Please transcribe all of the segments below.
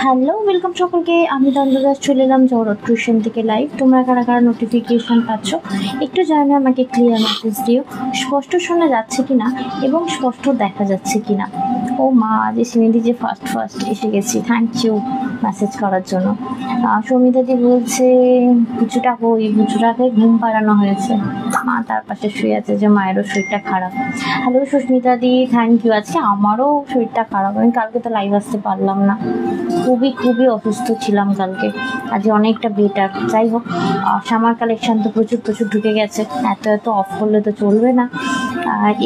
Hello welcome সকলকে। আমি দন্দদাস চলে এলাম জগৎ ক্রিয়েশন থেকে লাইভ। তোমরা কারা কারা নোটিফিকেশন পাচ্ছ একটু জানো, আমাকে ক্লিয়ার মেসেজ দিও, স্পষ্ট শোনা যাচ্ছে কিনা এবং স্পষ্ট দেখা যাচ্ছে কিনা। ও মা, যে সিমিদি যে ফার্স্ট এসে গেছি, থ্যাংক ইউ মেসেজ করার জন্য। সৌমিতাদি বলছে বুচুটাকে ঘুম পাড়ানো হয়েছে, মা তার পাশে শুয়ে আছে, যে মায়েরও শরীরটা খারাপ। হ্যালো সুস্মিতাদি, থ্যাংক ইউ। আজকে আমারও শরীরটা খারাপ, আমি কালকে তো লাইভ আসতে পারলাম না, খুবই অসুস্থ ছিলাম কালকে। আজ অনেকটা বেটার। যাই হোক, সামার কালেকশন তো প্রচুর ঢুকে গেছে, এত অফ করলে তো চলবে না,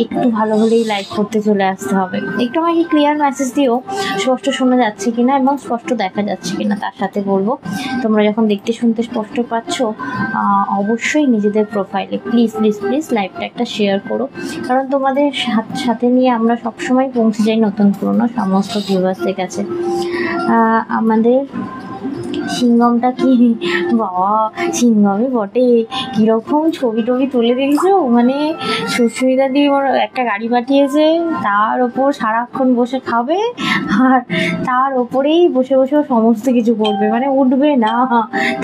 একটু ভালো হলেই লাইভ করতে চলে আসতে হবে। একটু আমাকে ক্লিয়ার মেসেজ দিও, স্পষ্ট শোনা যাচ্ছে কিনা এবং স্পষ্ট দেখা যাচ্ছে কিনা। তার সাথে বলবো, তোমরা যখন দেখতে শুনতে স্পষ্ট পাচ্ছ, অবশ্যই নিজেদের প্রোফাইলে প্লিজ লাইভটা একটা শেয়ার করো, কারণ তোমাদের সাথে নিয়ে আমরা সবসময় পৌঁছে যাই নতুন পুরনো সমস্ত ভিউয়ার্সদের কাছে। আমাদের সিঙ্গমটা কি বাবা, সিঙ্গমই বটে। কিরকম ছবি টবি তুলে দেখেছো, মানে সুস্মিতা দি একটা গাড়ি পাঠিয়েছে, তার ওপর সারাক্ষণ বসে খাবে আর তার ওপরেই বসে সমস্ত কিছু করবে, মানে উঠবে না।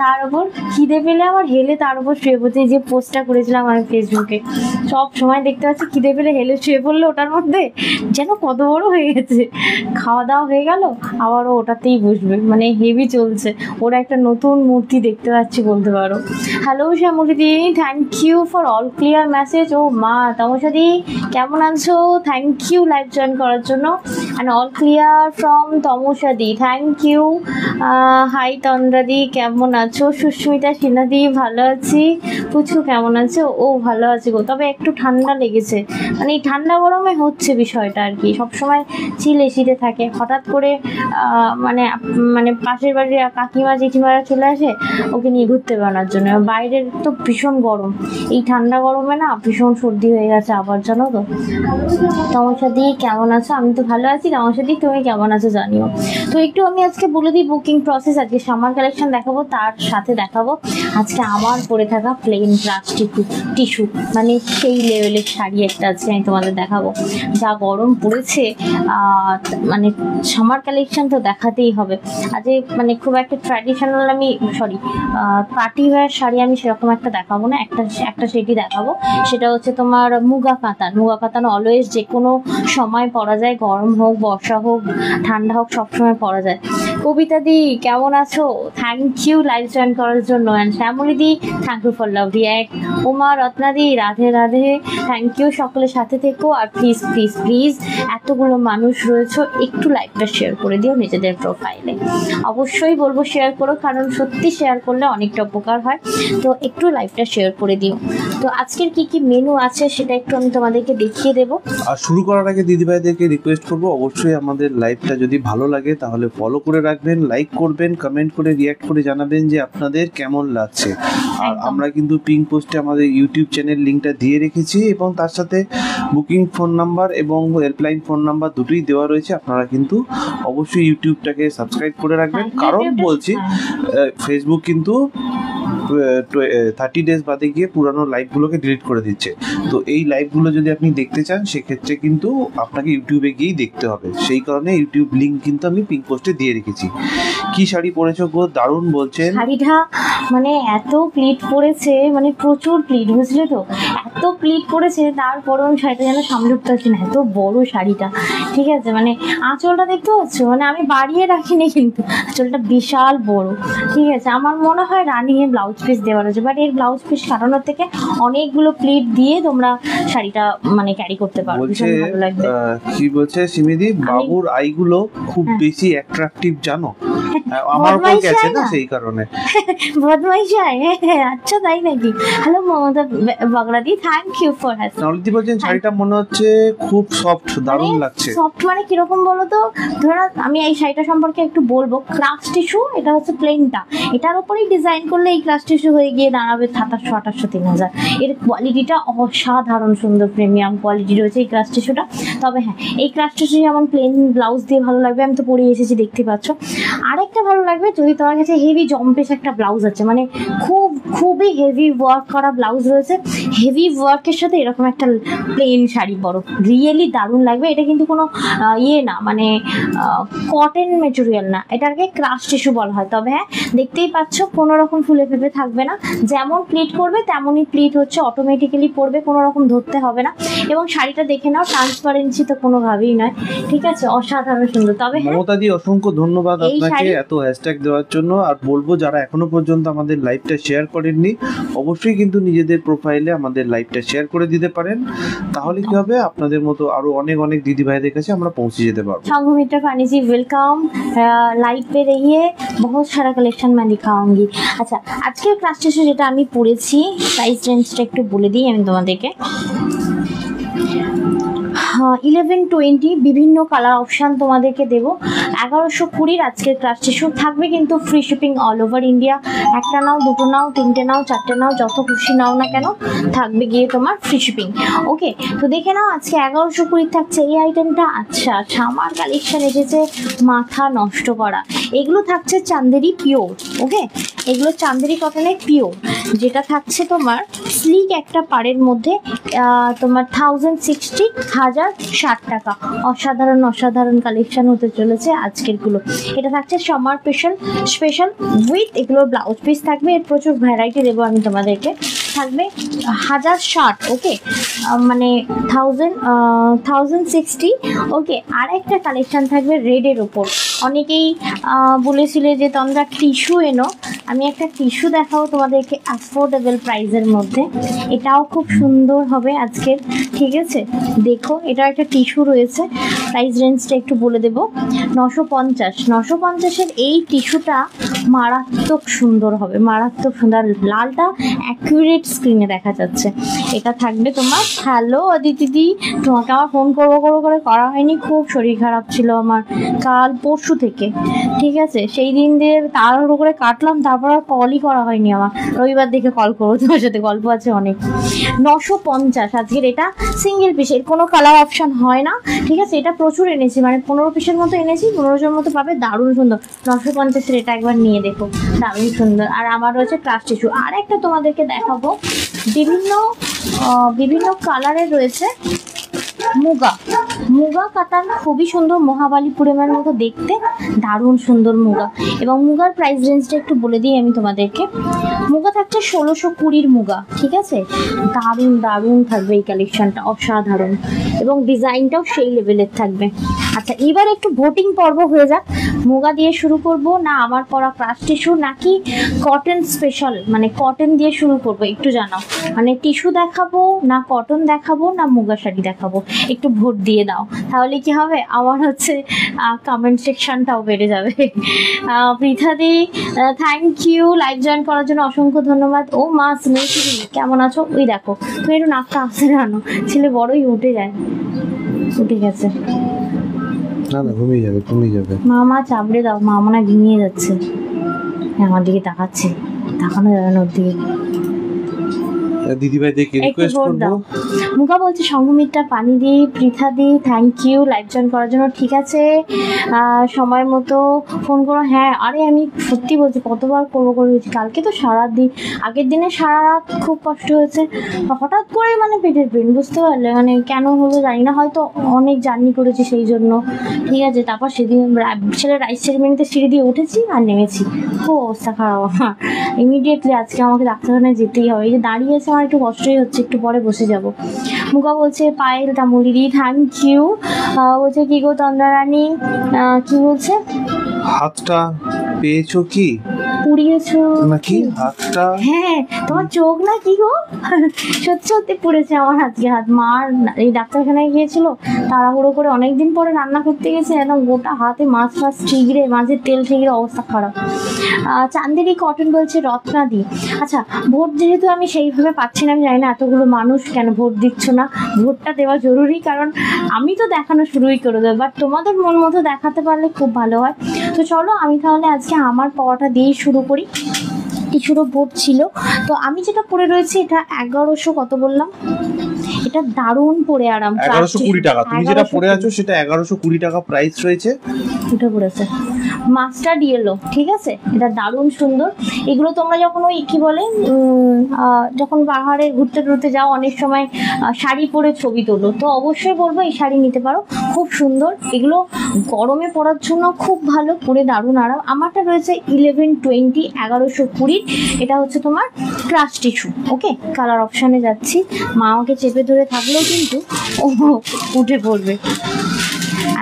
তার ওপর খিদে পেলে আবার হেলে তার উপর শুয়ে পড়ছে। যে পোস্টটা করেছিলাম আমি ফেসবুকে, সব সময় দেখতে পাচ্ছি খিদে পেলে হেলে শুয়ে পড়লো ওটার মধ্যে, যেন কত বড় হয়ে গেছে। খাওয়া দাওয়া হয়ে গেল, আবারও ওটাতেই বসবে, মানে হেভি চলছে। ওরা একটা নতুন মূর্তি দেখতে পাচ্ছি বলতে পারো। হ্যালো শ্যামলিদি, thank you for all clear message. ও মা তমসাদি কেমন আছো, থ্যাংক ইউ লাইভ জয়েন করার জন্য। অ্যান্ড অল ক্লিয়ার ফ্রম তমসাদি, থ্যাংক ইউ। হাই তন্দ্রাদি, কেমন আছো? সুস্মিতা সিনহাদি, ভালো আছি। পুচু কেমন আছো? ও ভালো আছে গো, তবে একটু ঠান্ডা লেগেছে, মানে এই ঠান্ডা গরমে হচ্ছে বিষয়টা আর কি। সবসময় চিল এসিতে থাকে, হঠাৎ করে মানে পাশের বাড়ির কাকিমা জেঠিমারা চলে আসে ওকে নিয়ে ঘুরতে বেড়ানোর জন্য। বাইরের তো ভীষণ গরম, এই ঠান্ডা গরমে না ভীষণ সর্দি হয়ে গেছে আবার, জানো তো। তমসাদি কেমন আছো? আমি তো ভালো আছি। তমসাদি তুমি কেমন আছো জানিও। তো একটু আমি আজকে বলে দিই বুকিং প্রসেস। আজকে সামার কালেকশন দেখাবো, তার সাথে দেখাবো আজকে আমার পরে থাকা প্লেন প্লাস্টিক টিস্যু, মানে সেই লেভেলের শাড়ি একটা আজকে আমি তোমাদের দেখাবো। যা গরম পড়েছে, মানে সামার কালেকশন তো দেখাতেই হবে। আজকে মানে খুব একটা ট্র্যাডিশনাল পার্টি ওয়্যার শাড়ি আমি সেরকম একটা দেখাবো না, একটা সেটই দেখাবো। সেটা হচ্ছে তোমার মুগা কাতান অলওয়েজ যে কোনো সময় পরা যায়, গরম হোক বর্ষা হোক ঠান্ডা হোক সবসময় পরা যায়। কবিতা দি কেমন আছো? থ্যাংক ইউ লাইভ জয়েন করার জন্য। And Shyamali di, thank you for love react. Uma রত্নাদি, রাধে রাধে, থ্যাংক ইউ। সকলের সাথে থেকো, আর প্লিজ এতগুলো মানুষ রয়েছে, একটু লাইভটা শেয়ার করে দিও নিজেদের প্রোফাইলে। অবশ্যই বলবো শেয়ার করো, কারণ সত্যি শেয়ার করলে অনেকটা উপকার হয়, তো একটু লাইভটা শেয়ার করে দিও। তো আজকের কি মেনু আছে সেটা একটু আমি তোমাদেরকে দেখিয়ে দেবো। আর শুরু করার আগে দিদিভাইদেরকে রিকোয়েস্ট করবো, অবশ্যই আমাদের লাইভটা যদি ভালো লাগে তাহলে ফলো করে রাখবেন, লাইক করবেন, কমেন্ট করে রিঅ্যাক্ট করে জানাবেন যে আপনাদের কেমন লাগছে। আর আমরা কিন্তু পিঙ্ক পোস্টে আমাদের ইউটিউব চ্যানেল লিঙ্কটা দিয়ে রেখেছি, এবং তার সাথে বুকিং ফোন নাম্বার এবং হেল্পলাইন ফোন নাম্বার দুটোই দেওয়া রয়েছে। আপনারা কিন্তু অবশ্যই ইউটিউবটাকে সাবস্ক্রাইব করে রাখবেন, কারণ বলছি ফেসবুক কিন্তু 30 ডেজ বাদে গিয়ে পুরানো লাইভগুলোকে ডিলিট করে দিচ্ছে। তো এই লাইভগুলো যদি আপনি দেখতে চান সেক্ষেত্রে কিন্তু আপনাকে ইউটিউবে গিয়েই দেখতে হবে, সেই কারণে ইউটিউব লিঙ্ক কিন্তু আমি পিঙ্ক পোস্টে দিয়ে রেখেছি। কি শাড়ি পরেছো গো, দারুণ বলছেন। শাড়িটা মানে এত প্লিট পড়েছে, মানে প্রচুর প্লিট, বুঝলে তো, এত প্লিট পড়েছে, তারপরেও আমি শাড়িটা যেন সামলে উঠতে পারছি না, এত বড় শাড়িটা। ঠিক আছে, মানে আঁচলটা দেখতে পাচ্ছ, মানে আমি বাড়িয়ে রাখিনি কিন্তু আঁচলটা বিশাল বড়। ঠিক আছে, আমার মনে হয় রানিংয়ে ব্লাউজ পিস দেওয়া রয়েছে, বাট এর ব্লাউজ পিস কাটানোর থেকে অনেকগুলো প্লিট দিয়ে তোমরা শাড়িটা মানে ক্যারি করতে পারো, ভীষণ ভালো লাগবে। কি বলছে সিমিদি, বাবুর আইগুলো খুব বেশি অ্যাট্রাকটিভ জানো, আমার উপর গেছে না সেই কারণে বদমাইশি হয়। আচ্ছা তাই নাকি? হ্যালো মমতা বাগড়াদি, থ্যাংক ইউ ফর হ্যাশ। নলিদি বলছেন শাড়িটা মনে হচ্ছে খুব সফট, দারুণ লাগছে। সফট মানে কিরকম বলো তো, ধরো আমি এই শাড়িটা সম্পর্কে একটু বলবো। ক্রাশ টিস্যু, এটা হচ্ছে প্লেনটা, এটার উপরেই ডিজাইন করলে এই ক্রাশ টিস্যু হয়ে গিয়ে দাঁড়াবে 2700, 3000। এর কোয়ালিটিটা অসাধারণ সুন্দর, প্রিমিয়াম কোয়ালিটি রয়েছে এই ক্রাশ টিস্যুটা। তবে হ্যাঁ, এই ক্রাশ টিস্যু যেমন প্লেন ব্লাউজ দিয়ে ভালো লাগবে, আমি তো পরে এসেছি দেখতে পাচ্ছ। আরেকটা ভালো লাগবে যদি তোমার কাছে হেভি জম্পেশ একটা ব্লাউজ আছে, মানে খুবই হেভি ওয়ার্ক করা ব্লাউজ রয়েছে, হেভি ওয়ার্কের সাথে এরকম একটা প্লেন শাড়ি পরো, রিয়েলি দারুণ লাগবে। এটা কিন্তু কোনো ইয়ে না, মানে কটন মেটেরিয়াল না, এটাকে ক্রাশ টিস্যু বলা হয়। তবে হ্যাঁ, দেখতেই পাচ্ছ কোনো রকম ফুলে ফেপে থাকবে না, যেমন প্লিট করবে তেমনই প্লিট হচ্ছে, অটোমেটিক্যালি পরবে, কোনো রকম ধরতে হবে না। এবং শাড়িটা দেখে নাও, ট্রান্সপারেন্সি তো কোনোভাবেই নয়, ঠিক আছে, অসাধারণ সুন্দর। তবে মমতা দি অসংখ্য ধন্যবাদ আপনাকে এত হ্যাশট্যাগ দেওয়ার জন্য। আর বলবো যারা এখনো পর্যন্ত আমাদের লাইভটা শেয়ার করেননি, অবশ্যই কিন্তু নিজেদের প্রোফাইলে আমাদের লাইভটা শেয়ার করে দিতে পারেন, তাহলে কি হবে আপনাদের মতো আরো অনেক অনেক দিদি ভাইদের কাছে আমরা পৌঁছে যেতে পারবো। संघमित्रा पानी जी वेलकम, लाइव पे रहिए, बहुत सारा कलेक्शन मैं दिखाऊंगी। अच्छा, আজকের ক্লাস শেষে যেটা আমি পড়েছি প্রাইস রেঞ্জটা একটু বলে দিই আমি তোমাদেরকে। 1120 বিভিন্ন কালার অপশান তোমাদেরকে দেবো। 1120 আজকের ক্লাস শেষে থাকবে কিন্তু free shipping all over India. একটা নাও, দুটো নাও, তিনটে নাও, চারটে নাও, যত খুশি নাও না কেন থাকবে গিয়ে তোমার ফ্রি শিপিং। ওকে, তো দেখে নাও আজকে 1120 থাকছে এই আইটেমটা। আচ্ছা, আমার কালেকশন এসেছে মাথা নষ্ট করা, এগুলো থাকছে চান্দেরি পিওর। ওকে, এগুলো চান্দেরি কটনের পিওর, যেটা থাকছে তোমার স্লিক একটা পাড়ের মধ্যে তোমার 1060 1060 টাকা। অসাধারণ অসাধারণ কালেকশন হতে চলেছে আজকেরগুলো। এটা থাকছে সামার স্পেশাল উইথ এগুলোর ব্লাউজ পিস থাকবে, এর প্রচুর ভ্যারাইটি দেবো আমি তোমাদেরকে। থাকবে 1060, ওকে, মানে 1060। ওকে, আর একটা কালেকশন থাকবে রেডের ওপর। অনেকেই বলেছিলে যে তোমরা টিস্যু এনো, আমি একটা টিস্যু দেখাবো তোমাদেরকে অ্যাফোর্ডেবল প্রাইসের মধ্যে। এটাও খুব সুন্দর হবে আজকের, ঠিক আছে। দেখো, এটা একটা টিস্যু রয়েছে, প্রাইস রেঞ্জটা একটু বলে দেবো। 950। 950-এর এই টিস্যুটা মারাত্মক সুন্দর হবে, মারাত্মক সুন্দর। লালটা অ্যাকুরেট স্ক্রিনে দেখা যাচ্ছে। এটা থাকবে তোমার, হ্যালো অদিতিদি, তোমাকে আমার ফোন করবো করে করা হয়নি, খুব শরীর খারাপ ছিল আমার কাল পরশু থেকে, ঠিক আছে। সেই দিন দিয়ে তাড়াহুড়ো করে কাটলাম, তারপর আর কলই করা হয়নি আমার। রবিবার দেখে কল করবো, তোমার সাথে গল্প আছে অনেক। 950 আজকের, এটা সিঙ্গেল পিস, এর কোনো কালার অপশান হয় না, ঠিক আছে। এটা প্রচুর এনেছি, মানে 15 পিসের মতো এনেছি, 15 মতো পাবে, দারুণ সুন্দর। 950-এর এটা একবার নিয়ে দেখো, দারুণ সুন্দর। আর আমার রয়েছে ক্রাশ টিস্যু। আর একটা তোমাদেরকে দেখাবো, বিভিন্ন কালারের রয়েছে মুগা কাতান, খুবই সুন্দর, মহাবালিপুরের মতো দেখতে, দারুণ সুন্দর মুগা। এবং মুগার প্রাইস রেঞ্জটা একটু বলে দিই আমি তোমাদেরকে। মুগা থাকছে 1620 মুগা, ঠিক আছে। দারুণ দারুণ থাকবে এই কালেকশনটা, অসাধারণ, এবং ডিজাইনটাও সেই লেভেলের থাকবে। আচ্ছা, এবার একটু ভোটিং পর্ব হয়ে যাক। মুগা দিয়ে শুরু করব না আমার পরা ক্রাশ টিস্যু, নাকি কটন স্পেশাল, মানে কটন দিয়ে শুরু করব, একটু জানাও। মানে টিস্যু দেখাবো না কটন দেখাবো না মুগা শাড়ি দেখাবো, একটু ভোট দিয়ে দাও, তাহলে কি হবে, আমার হচ্ছে কমেন্ট সেকশনটাও বেড়ে যাবে। পৃথাদি, থ্যাংক ইউ লাইভ জয়েন করার জন্য, অসংখ্য ধন্যবাদ। ও মা স্নেহি, কেমন আছো? ওই দেখো, তুমি একটু নাকটা আসতে জানো, ছেলে বড়ই উঠে যায়, উঠে গেছে। না না, ঘুমিয়ে যাবে। মা চাপড়ে দাও, মা মনে হয় ঘুমিয়ে যাচ্ছে, আমার দিকে তাকাচ্ছে, তাকানো যাবে না ওর দিকে। দিদিভাইদেরকে রিকোয়েস্ট করব। মুখা বলছে সংঘমিত্রা পানি দি, পৃথা দি, থ্যাংক ইউ লাইভ জয়েন করার জন্য, ঠিক আছে, সময় মতো ফোন করো। হ্যাঁ, আরে আমি সত্যি বলছি, কতবার করবো হয়েছি, কালকে তো সারাদিন, আগের দিনে সারা রাত খুব কষ্ট হয়েছে, হঠাৎ করে মানে পেটের পেন, বুঝতে পারলে, মানে কেন হলো জানি না, হয়তো অনেক জার্নি করেছি সেই জন্য, ঠিক আছে। তারপর সেদিন ছেলে রাইস সেরিমনিতে সিঁড়ি দিয়ে উঠেছি আর নেমেছি, খুব অবস্থা খারাপ আমার। ইমিডিয়েটলি আজকে আমাকে ডাক্তারখানায় যেতেই হবে, এই যে দাঁড়িয়েছে আমার একটু কষ্টই হচ্ছে, একটু পরে বসে যাব। মুখা বলছে পায়েল তামুলিদি, থ্যাংক ইউ। বলছে কি গো তন্দ্রারানী, কি বলছে, হাতটা পেয়েছো কি, পুড়িয়েছো নাকি হাতটা? হ্যাঁ, তোমার চোখ না কি গো, সত্যি সত্যি পুড়েছে আমার হাতকে। মার এই ডাক্তারখানায় গিয়েছিল, তাড়াহুড়ো করে অনেকদিন পরে রান্না করতে গেছে, একদম গোটা হাতে মাছ ঠিকরে, মাছের তেল ঠিকরে, অবস্থা খারাপ। চান্দেরি কটন বলছে রত্নাদি। আচ্ছা, ভোট যেহেতু আমি সেইভাবে পাচ্ছি না, আমি জানি না এতগুলো মানুষ কেন ভোট দিচ্ছ না, ভোটটা দেওয়া জরুরি, কারণ আমি তো দেখানো শুরুই করে দেবো, বাট তোমাদের মন মতো দেখাতে পারলে খুব ভালো হয়। তো চলো আমি তাহলে আজকে আমার পাওয়াটা দিয়েই শুরু করি। টিস্যুরও ভোট ছিল, তো আমি যেটা পরে রয়েছি এটা 1100, কত বললাম, এটা দারুণ পরে আরাম। 1120 টাকা। তুমি যেটা পরে আছো সেটা 1120 টাকা প্রাইস রয়েছে। উঠে পড়েছে মাস্টার্ড ইয়েলো, ঠিক আছে, এটা দারুণ সুন্দর। এগুলো তোমরা যখন ওই কি বলে যখন পাহাড়ে ঘুরতে টুরতে যাও অনেক সময় শাড়ি পরে ছবি তোলো, তো অবশ্যই বলবো এই শাড়ি নিতে পারো, খুব সুন্দর। এগুলো গরমে পরার জন্য খুব ভালো, পরে দারুণ আরাম। আমারটা রয়েছে 1120 1120। এটা হচ্ছে তোমার ক্রাশ টিস্যু। ওকে, কালার অপশানে যাচ্ছি। মা আমাকে চেপে ধরে থাকলেও কিন্তু ও উঠে পড়বে।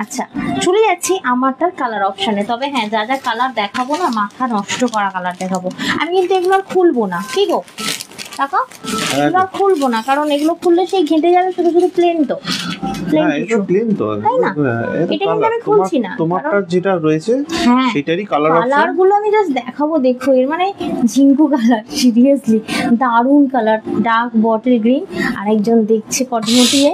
আচ্ছা, চলে যাচ্ছি আমারটার কালার অপশানে। তবে হ্যাঁ, যা যা কালার দেখাবো না, মাথা নষ্ট করা কালার দেখাবো আমি, কিন্তু এগুলো আর খুলবো না। কি গো টাকা, এগুলো আর খুলবো না, কারণ এগুলো খুললে সেই ঘেঁটে যাবে। শুধু শুধু প্লেন তো, প্লেন তো, তাই না? এটা কিন্তু আমি খুলছি না। তোমারটা যেটা রয়েছে সেটারই কালার অপশন। কালারগুলো আমি জাস্ট দেখাবো, দেখো। এর মানে ঝিঙ্কু কালার, সিরিয়াসলি দারুণ কালার, ডার্ক বটল গ্রিন। আরেকজন দেখছে কটমটিয়ে।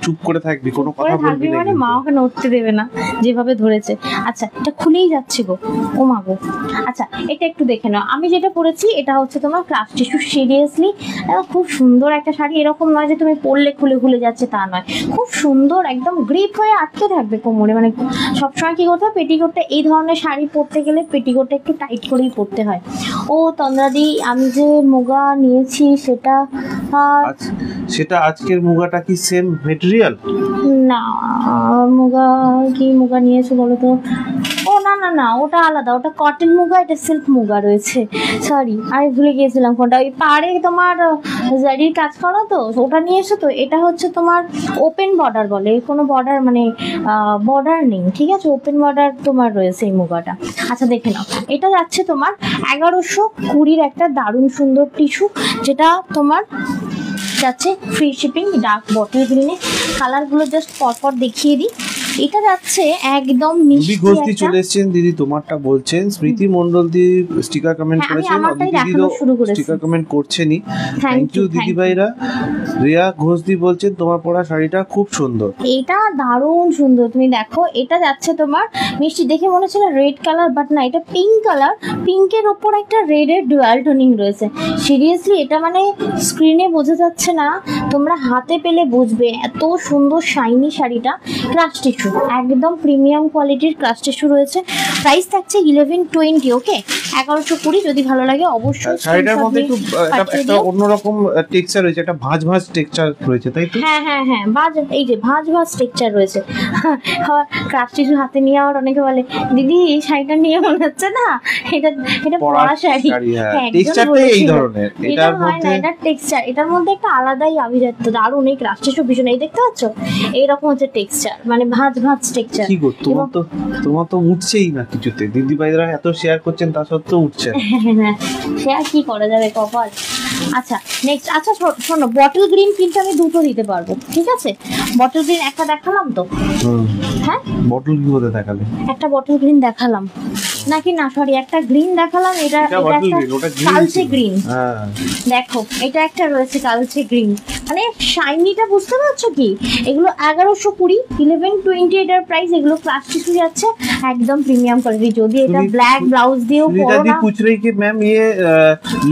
চুপ করে থাকবি, কোনো কথা বলবি না, মানে মা ওকে নড়তে দেবে না যেভাবে ধরেছে। আচ্ছা, এটা খুলেই যাচ্ছে গো, ও মা গো। আচ্ছা, এটা একটু দেখে নাও। আমি যেটা পরেছি এটা হচ্ছে তোমার ক্রাশ টিস্যু। সিরিয়াসলি খুব সুন্দর একটা শাড়ি। এরকম নয় যে তুমি পরলে খুলে খুলে যাচ্ছে, তা নয়, খুব সুন্দর, একদম গ্রিপ হয়ে আটকে থাকবে কোমরে। মানে সবসময় কি করতে হয়, পেটিকোটটা, এই ধরনের শাড়ি পরতে গেলে পেটিকোটটা একটু টাইট করেই পরতে হয়। ও তন্দ্রাদি, আমি যে মুগা নিয়েছি সেটা আজকের মুগাটা কি সেম মেটেরিয়াল? না, মুগা নিয়েছো বলো তো? ও না না না, ওটা আলাদা, ওটা কটন মুগা, এটা সিল্ক মুগা রয়েছে। সরি, আমি ভুলে গিয়েছিলাম কোনটা। ওই পাড়ে তোমার জারির কাজ করা, তো ওটা নিয়ে এসো। তো এটা হচ্ছে তোমার ওপেন বর্ডার বলে, কোনো বর্ডার মানে বর্ডার নেই, ঠিক আছে, ওপেন বর্ডার তোমার রয়েছে এই মুগাটা। আচ্ছা, দেখে নাও। এটা যাচ্ছে তোমার 1120 একটা দারুণ সুন্দর টিস্যু, যেটা তোমার যাচ্ছে ফ্রি শিপিং, ডার্ক বটল গ্রিনে। কালারগুলো জাস্ট পরপর দেখিয়ে দিই। এটা যাচ্ছে একদম মিষ্টি ঘোষদি চলে এসেছেন। দিদি তোমারটা বলছেন। স্মৃতি মণ্ডল দি স্টিকার কমেন্ট করেছেন, দিদিও স্টিকার কমেন্ট করছেনই। থ্যাংক ইউ দিদি ভাইরা। রিয়া ঘোষদি বলছেন তোমার পরা শাড়িটা খুব সুন্দর। এটা দারুণ সুন্দর, তুমি দেখো। এটা যাচ্ছে তোমার মিষ্টি, দেখে মনে হচ্ছে রেড কালার, বাট না, এটা পিঙ্ক কালার। পিঙ্কের ওপর একটা রেডের ডুয়াল টোনিং রয়েছে। সিরিয়াসলি এটা মানে স্ক্রিনে বোঝা যাচ্ছে না, তোমরা হাতে পেলে বুঝবে এত সুন্দর শাইনি শাড়িটা। ক্রাশ টিস্যু, একদম প্রিমিয়াম কোয়ালিটির ক্রাশ টিস্যু রয়েছে। প্রাইস থাকছে 1120। ওকে, 1120। যদি ভালো লাগে অবশ্যই। শাড়িটার মধ্যে একটু একটা অন্যরকম টেক্সচার রয়েছে, একটা ভাঁজ ভাঁজ টেক্সচার রয়েছে, তাই তো? হ্যাঁ হ্যাঁ হ্যাঁ, এই যে ভাঁজ ভাঁজ টেক্সচার রয়েছে। ক্রাশ টিস্যু হাতে নিয়ে আবার অনেকে বলে, দিদি এই শাড়িটা নিয়ে মনে হচ্ছে না এটা পরা শাড়ি। টেক্সচারটা এই ধরনের, এটার মধ্যে এটা টেক্সচার, এটার মধ্যে একটা আলাদাই আভিজাত্য, দারুণ। এই ক্রাশ টিস্যু ভীষণ, এই দেখতে পাচ্ছ, এইরকম হচ্ছে টেক্সচার, মানে ভাঁজ ভাঁজ টেক্সচার। কি গো, তোমার তো উঠছেই না কিছুতে। দিদি ভাইরা এত শেয়ার করছেন, তা সত্ত্বেও উঠছে না। শেয়ার কি করা যাবে, কপাল। আচ্ছা, নেক্সট। আচ্ছা শোনো, বটল গ্রিন কিন্তু আমি দুটো দিতে পারবো, ঠিক আছে? বটল গ্রিন একটা দেখালাম তো। হ্যাঁ, বটল কি বলতে দেখালে? একটা বটল গ্রিন দেখালাম নাকি না, সরি, একটা গ্রিন দেখালাম। এটা কালচে গ্রিন। দেখো, এটা একটা রয়েছে কালচে গ্রিন, মানে শাইনিটা বুঝতে পারছো কি? এগুলো 1120 1120 এটার প্রাইস। এগুলো ক্লাস টিস্যু যাচ্ছে, একদম প্রিমিয়াম কোয়ালিটি। যদি এটা ব্ল্যাক ब्लाउज दियो परो ना। पूछ रही कि मैम ये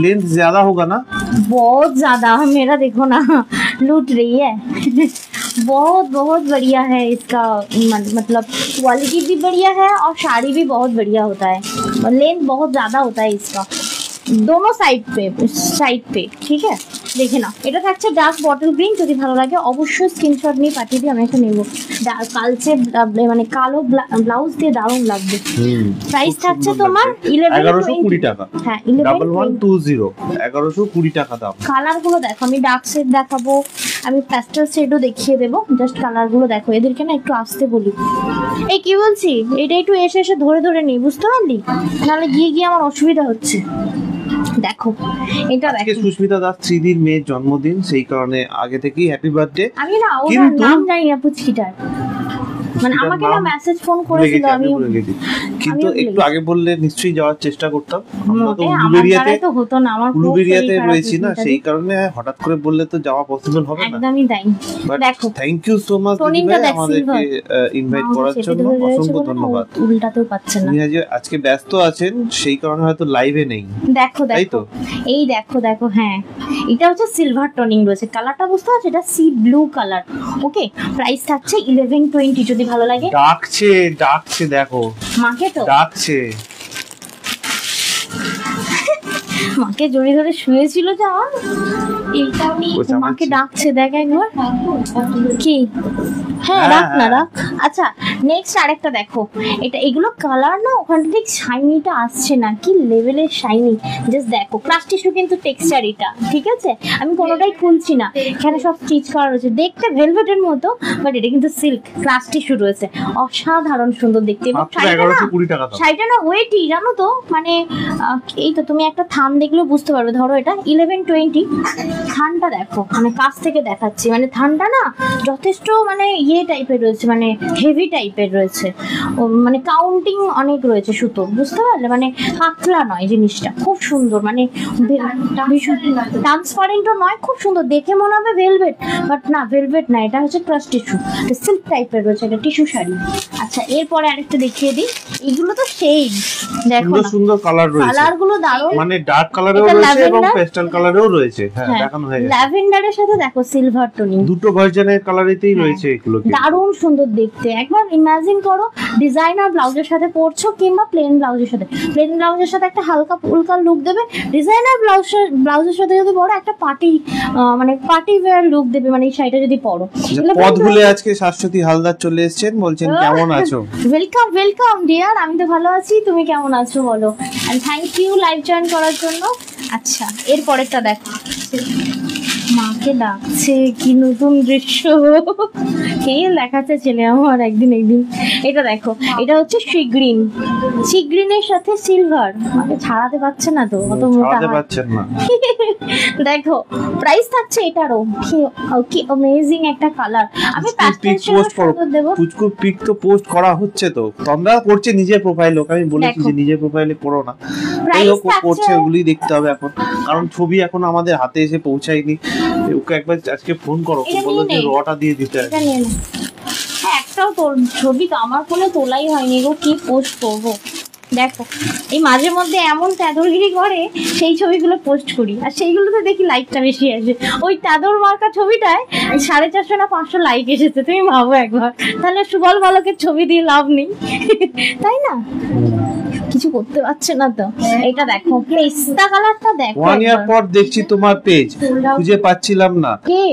लेंथ ज्यादा होगा ना? बहुत ज्यादा, मेरा देखो ना लूट रही है। बहुत बहुत बढ़िया है इसका, मतलब क्वालिटी भी बढ़िया है और साड़ी भी बहुत बढ़िया होता है। लेंथ बहुत ज्यादा होता है इसका दोनों साइड पे, ठीक है? দেখে না, এটা থাকছে ডার্ক বটল গ্রিন। যদি ভালো লাগে অবশ্যই স্ক্রিনশট নিয়ে পাঠিয়ে দিই, আমি একটা নেব। কালচে মানে কালো ব্লাউজ দিয়ে দারুণ লাগবে। প্রাইস থাকছে তোমার 1120 টাকা। হ্যাঁ, 1120 1120 টাকা দাম। কালারগুলো দেখো, আমি ডার্ক শেড দেখাবো, আমি প্যাস্টেল শেডও দেখিয়ে দেবো। জাস্ট কালারগুলো দেখো। এদেরকে না একটু আসতে বলি। এই কি বলছি, এটা একটু এসে এসে ধরে ধরে নিই, বুঝতে পারলি? নাহলে গিয়ে গিয়ে আমার অসুবিধা হচ্ছে। দেখো, এটা দেখো, সুস্মিতা দাস শ্রীদির মেয়ের জন্মদিন, সেই কারণে আগে থেকেই হ্যাপি বার্থডে। আমি না ওর নাম জানি না পুচকিটার, মানে আমাকে না মেসেজ ফোন করেছিল, আমি কিন্তু একটু আগে বললে নিশ্চয়ই যাওয়ার চেষ্টা করতাম। আমরা তো তো হতো না, আমার উলুবেরিয়াতে রয়েছি না, সেই কারণে হঠাৎ করে বললে তো যাওয়া পসিবল হবে না। একদমই তাই। দেখো থ্যাংক ইউ সো মাচ দিদিভাই আমাদেরকে ইনভাইট করার জন্য, অসংখ্য ধন্যবাদ। উল্টাতেও পাচ্ছেন না, আজকে ব্যস্ত আছেন সেই কারণে হয়তো লাইভে নেই। দেখো দেখো এই দেখো হ্যাঁ, এটা হচ্ছে সিলভার টোনিং রয়েছে, কালারটা বুঝতে পারছো, এটা সি ব্লু কালার। ওকে, প্রাইস থাকছে 1120। যদি ভালো লাগে। ডাকছে দেখো, মাকে তো ডাকছে, মাকে জড়িয়ে ধরে শুয়েছিল যে আমার, এইটা মাকে ডাকছে, দেখ একবার কি। হ্যাঁ রাখ না রাখ। আচ্ছা নেক্সট আরেকটা দেখো, এটা এগুলো কালার না ওখানটা ঠিক শাইনিটা আসছে না, কি লেভেলের শাইনি, জাস্ট দেখো। ক্লাস টিস্যু কিন্তু টেক্সচার এটা, ঠিক আছে, আমি কোনোটাই খুলছি না, এখানে সব স্টিচ করা রয়েছে, দেখতে ভেলভেটের মতো, বাট এটা কিন্তু সিল্ক ক্লাস টিস্যু রয়েছে, অসাধারণ সুন্দর দেখতে। এবং শাড়িটা না ওয়েটই, জানো তো, মানে এই তো তুমি একটা থান দেখলেও বুঝতে পারবে। ধরো এটা 1120, থানটা দেখো, মানে কাছ থেকে দেখাচ্ছি, মানে থানটা না যথেষ্ট মানে ইয়ে টাইপের রয়েছে, মানে হেভি টাইপের রয়েছে, মানে কাউন্টিং অনেক রয়েছে সুতো, বুঝতে পারলে, মানে পাতলা নয় জিনিসটা, খুব সুন্দর, মানে ট্রান্সপারেন্টও নয়, খুব সুন্দর দেখে মনে হবে ভেলভেট, বাট না ভেলভেট না, এটা হচ্ছে ক্রাশ টিস্যু, সিল্ক টাইপের রয়েছে, এটা টিস্যু শাড়ি। আচ্ছা এরপরে আরেকটা দেখিয়ে দিই, এগুলো তো সেই দেখো সুন্দর কালার রয়েছে, কালারগুলো দারুণ, মানে ডার্ক কালারেও রয়েছে এবং পেস্টাল কালারেও রয়েছে। হ্যাঁ দেখানো হয়ে গেছে, ল্যাভেন্ডারের সাথে দেখো সিলভার টোনিং, দুটো ভার্জনের কালারেতেই রয়েছে এগুলো, দারুণ সুন্দর দেখতে। একবার ইমাজিন করো ডিজাইনার ব্লাউজের সাথে পরছো, কিংবা প্লেন ব্লাউজের সাথে, প্লেন ব্লাউজের সাথে একটা হালকা ফুলকা লুক দেবে, ডিজাইনার ব্লাউজের সাথে যদি পরো একটা পার্টি, মানে পার্টি ওয়্যার লুক দেবে, মানে এই শাড়িটা যদি পরো। পথ ভুলে আজকে শাশ্বতী হালদার চলে এসেছেন, বলছেন কেমন আছো? ওয়েলকাম ডিয়ার, আমি তো ভালো আছি, তুমি কেমন আছো বলো, and thank you live join করার জন্য। আচ্ছা এরপরেরটা দেখো, মাকে ডাকছে, কি নতুন দৃশ্য, কে দেখাচ্ছে ছেলে আমার একদিন। এটা দেখো, এটা হচ্ছে সি গ্রিনের সাথে সিলভার, মাকে ছাড়াতে পারছে না তো, অত মোটা পাচ্ছেন না। দেখো প্রাইস থাকছে এটারও, কি অ্যামেজিং একটা কালার। আমি প্যাস্টেল শেড দেব, পুচকু পিক তো পোস্ট করা হচ্ছে, তো তোমরা করছে নিজের প্রোফাইল, ওকে আমি বলেছি যে নিজের প্রোফাইলে করো না, এই লোক করছে, ওগুলোই দেখতে হবে এখন, কারণ ছবি এখন আমাদের হাতে এসে পৌঁছায়নি। ওকে একবার আজকে ফোন করো, বলো যে রটা দিয়ে দিতে হবে। হ্যাঁ একটাও তোর ছবি তো আমার ফোনে তোলাই হয়নি গো, কি পোস্ট করবো। দেখো এই মাঝে মধ্যে এমন চাদরগিরি করে, সেই ছবিগুলো পোস্ট করি, আর সেইগুলোতে দেখি লাইকটা বেশি আসে। ওই চাদর মার্কা ছবিটায় 450 না 500 লাইক এসেছে, তুমি ভাবো একবার, তাহলে সুবল বালকের ছবি দিয়ে লাভ নেই, তাই না? কিছু করতে পারছে না তো। এটা দেখো পেস্তা কালারটা দেখো, 1 ইয়ার পর দেখছি তোমার পেজ, খুঁজে পাচ্ছিলাম না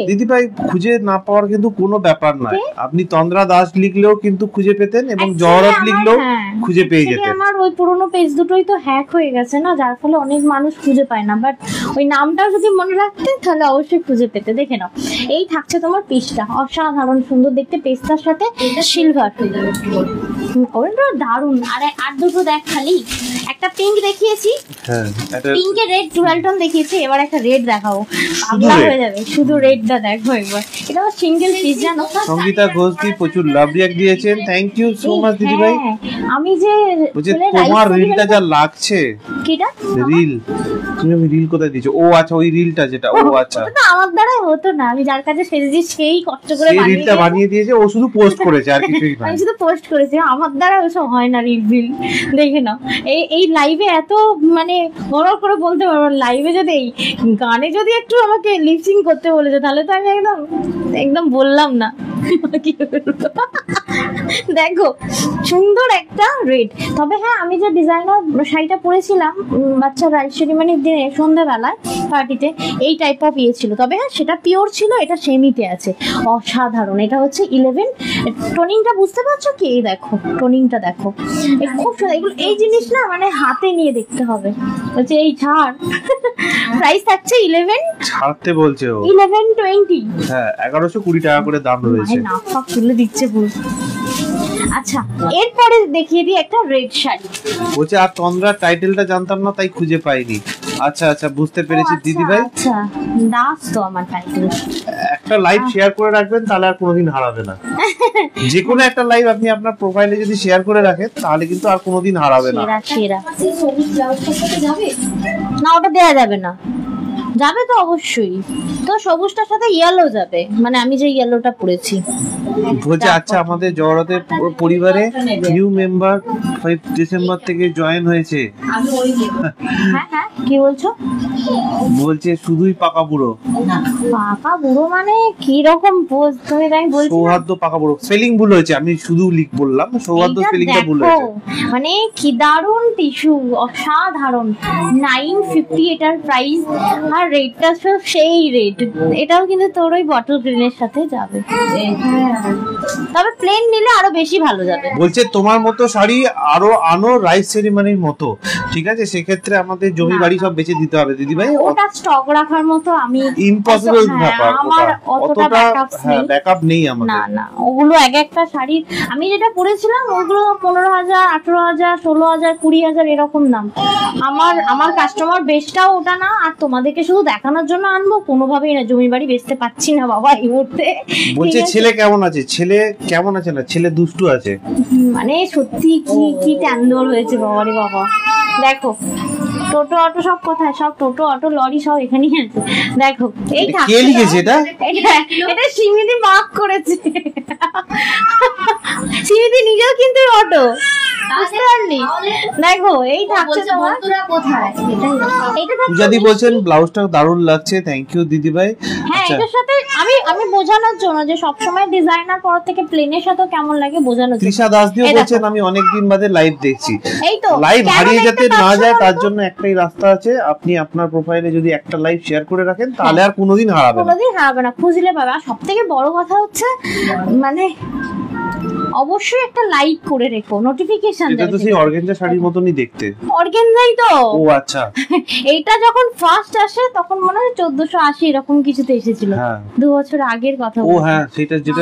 দিদি ভাই। খুঁজে না পাওয়ার কিন্তু কোনো ব্যাপার নয়, আপনি তন্দ্রা দাস লিখলেও কিন্তু খুঁজে পেতেন, এবং জহরত লিখলেও খুঁজে পেয়ে যেতেন। আমার ওই পুরনো পেজ দুটোই তো হ্যাক হয়ে গেছে না, যার ফলে অনেক মানুষ খুঁজে পায় না, বাট ওই নামটাও যদি মনে রাখতে তাহলে অবশ্যই খুঁজে পেতে। দেখে নাও, এই থাকছে তোমার পিসটা, অসাধারণ সুন্দর দেখতে, পেস্তার সাথে সিলভার, ওটা দারুণ। আর দুটো দেখ, খালি একটা পিঙ্ক দেখিয়েছি, পিঙ্কে রেড ডুয়াল টোন দেখিয়েছি, এবার একটা রেড দেখাবো, পাগলা হয়ে যাবে, শুধু রেডটা দেখো একবার। এটা সিঙ্গেল পিস, জানো। সঙ্গীতা ঘোষদি প্রচুর লাভ রিঅ্যাক্ট দিয়েছেন, থ্যাংক ইউ সো মাচ দিদি ভাই। আমি যে তোমার রিলটা যা লাগছে, কিটা রিল, তুমি রিল কোথায় দিয়েছো? ও আচ্ছা, ওই রিলটা যেটা, ও আচ্ছা, ওটা আমার দ্বারাই হতো না, আমি যার কাছে সেজেছি সেই কষ্ট করে বানিয়ে দিয়েছে, ও শুধু পোস্ট করেছে, আর কিছুই না। আমি শুধু পোস্ট করেছি, আমার দ্বারা ওসব হয় না রিল বিল। দেখে নাও, এই লাইভে এত মানে বড় করে বলতে পারবো, লাইভে যদি এই গানে যদি একটু আমাকে লিপসিং করতে বলেছে, তাহলে তো আমি একদম বললাম না। দেখো সুন্দর একটা রেড, তবে হ্যাঁ আমি যে ডিজাইনার শাড়িটা পরেছিলাম বাচ্চার রাইস সেরিমনির দিনে সন্ধ্যাবেলায় পার্টিতে, এই টাইপ অফ ইয়ে ছিল, তবে হ্যাঁ সেটা পিওর ছিল, এটা সেমিতে আছে, অসাধারণ। এটা হচ্ছে 11, টোনিংটা বুঝতে পারছো কি? এই দেখো টোনিংটা দেখো, খুব সুন্দর। এগুলো এই জিনিস না মানে হাতে নিয়ে দেখতে হবে, বলছে এই ছাড়। প্রাইস থাকছে 11, ছাড়তে বলছে ও 1120, হ্যাঁ 1120 টাকা করে দাম রয়েছে, না সব তুলে দিচ্ছে পুরো। আচ্ছা এরপরে দেখিয়ে দিই একটা রেড শাড়ি, বলছে আর তন্দ্রার টাইটেলটা জানতাম না তাই খুঁজে পাইনি। আচ্ছা আচ্ছা, বুঝতে পেরেছি দিদি ভাই। আচ্ছা, দাস তো আমার টাইটেল। একটা লাইভ শেয়ার করে রাখবেন, তাহলে আর কোনোদিন হারাবে না। যে কোনো একটা লাইভ আপনি আপনার প্রোফাইলে যদি শেয়ার করে রাখেন, তাহলে কিন্তু আর কোনোদিন হারাবে না। সেরা না, ওটা দেয়া যাবে না। যাবে তো অবশ্যই, তো সবুজটার সাথে ইয়েলো যাবে, মানে আমি যে ইয়েলোটা পরেছি। বলছে আচ্ছা, আমাদের জওহরাতের পরিবারে নিউ মেম্বার 5 ডিসেম্বর থেকে জয়েন হয়েছে। হ্যাঁ হ্যাঁ, কি বলছো? বলছে শুধুই পাকা বুড়ো। পাকা বুড়ো মানে কি রকম পোজ তুমি? তাই বলছি সৌহার্দ্য পাকা বুড়ো স্পেলিং ভুল হয়েছে, আমি শুধু লিখ বললাম, সৌহার্দ্য স্পেলিংটা ভুল হয়েছে। মানে কি দারুন টিস্যু, অসাধারণ। 950 এটার প্রাইস, আর রেটটা সব সেই রেট। এটাও কিন্তু তোর ওই বটল গ্রিনের সাথে যাবে, তবে প্লেন নিলে আরো বেশি ভালো যাবে। বলছে তোমার মতো শাড়ি আরো আনো রাইস সেরিমনির মতো। ঠিক আছে, সেক্ষেত্রে আমাদের জমি বাড়ি সব বেচে দিতে হবে দিদি ভাই। ওটা স্টক রাখার মতো আমি ইম্পসিবল ব্যাপার, আমার অতটা ব্যাকআপ নেই আমাদের। না না, ওগুলো এক একটা শাড়ি আমি যেটা পরেছিলাম ওগুলো 15,000, 18,000, 16,000, 20,000 এরকম দাম। আমার কাস্টমার বেসটাও ওটা না, আর তোমাদেরকে শুধু দেখানোর জন্য আনবো কোনোভাবেই না। জমি বাড়ি বেচতে পাচ্ছি না বাবা এই মুহূর্তে। বলছে ছেলে কেমন আছে? ছেলে কেমন আছে না, ছেলে দুষ্টু আছে। মানে সত্যি কি ট্যান্ডর হয়েছে বাবা রে বাবা। দেখো টোটো অটো সব কোথায়, সব টোটো অটো লরি সব এখানেই আছে। দেখো এই কে লিখেছে এটা? এটা সিমিদি মার্ক করেছে। সিমিদি নিজেও কিন্তু অটো, বুঝতে পারলি? দেখো এই থাকছে তোমার কোথায়। পূজাদি বলছেন ব্লাউজটা দারুণ লাগছে, থ্যাংক ইউ দিদি ভাই। হ্যাঁ, এটার সাথে আমি বোঝানোর জন্য যে সবসময় ডিজাইনার পর থেকে প্লেনের সাথে কেমন লাগে বোঝানোর জন্য। তৃষা দাস দিও বলছেন আমি অনেকদিন বাদে লাইভ দেখছি। এই তো লাইভ হারিয়ে যাতে না যায় তার জন্য একটাই রাস্তা আছে, আপনি আপনার প্রোফাইলে যদি একটা লাইভ শেয়ার করে রাখেন, তাহলে আর কোনোদিন হারাবে না। কোনোদিন হারাবে না, খুঁজলে পাবে। আর সবথেকে বড় কথা হচ্ছে মানে অবশ্যই একটা লাইক করে রেখো, নোটিফিকেশন এটা তো সেই অর্গানজা শাড়ির মতনই দেখতে। অর্গানজাই তো। ও আচ্ছা, এইটা যখন ফার্স্ট আসে তখন মনে হয় 1480 এরকম কিছুতে এসেছিল, 2 বছর আগের কথা। ও হ্যাঁ, সেটা যেটা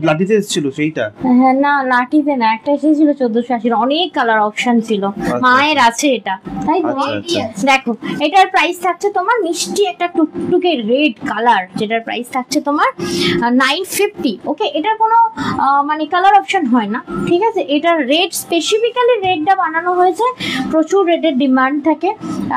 লাঠিতে এসেছিল সেইটা। হ্যাঁ না, লাঠিতে না, একটা এসেছিল 1480, অনেক কালার অপশন ছিল। মায়ের আছে এটা, তাই তো। দেখো এটার প্রাইস থাকছে তোমার মিষ্টি একটা টুকটুকে রেড কালার, যেটার প্রাইস থাকছে তোমার 950। ওকে, এটার কোনো মানে কালার অপশন হয় না, ঠিক আছে। এটার রেড স্পেসিফিক্যালি রেডটা বানানো হয়েছে, প্রচুর রেডের ডিমান্ড থাকে।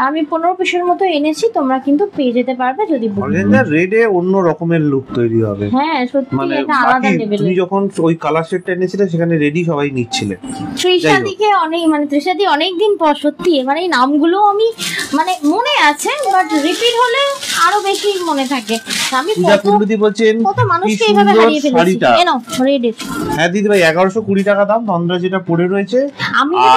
আমি 15 পিসের মতো এনেছি, তোমরা কিন্তু পেয়ে যেতে পারবে যদি অর্গানজার রেডে অন্য রকমের লুক তৈরি হবে। হ্যাঁ সত্যি, এটা আলাদা লেভেলের। তুমি যখন ওই কালার সেটটা এনেছিলে সেখানে রেডি সবাই নিচ্ছিলে। তৃষাদিকে তৃষাদি অনেকদিন পর সত্যি, মানে এই নামগুলো আমি মানে মনে আছে, বাট রিপিট হলে আরো বেশি মনে থাকে। আমি কত মানুষকে এইভাবে হারিয়ে ফেলেছি। হ্যাঁ দিদি ভাই, 1120 টাকা দাম তন্দ্রা যেটা পড়ে রয়েছে,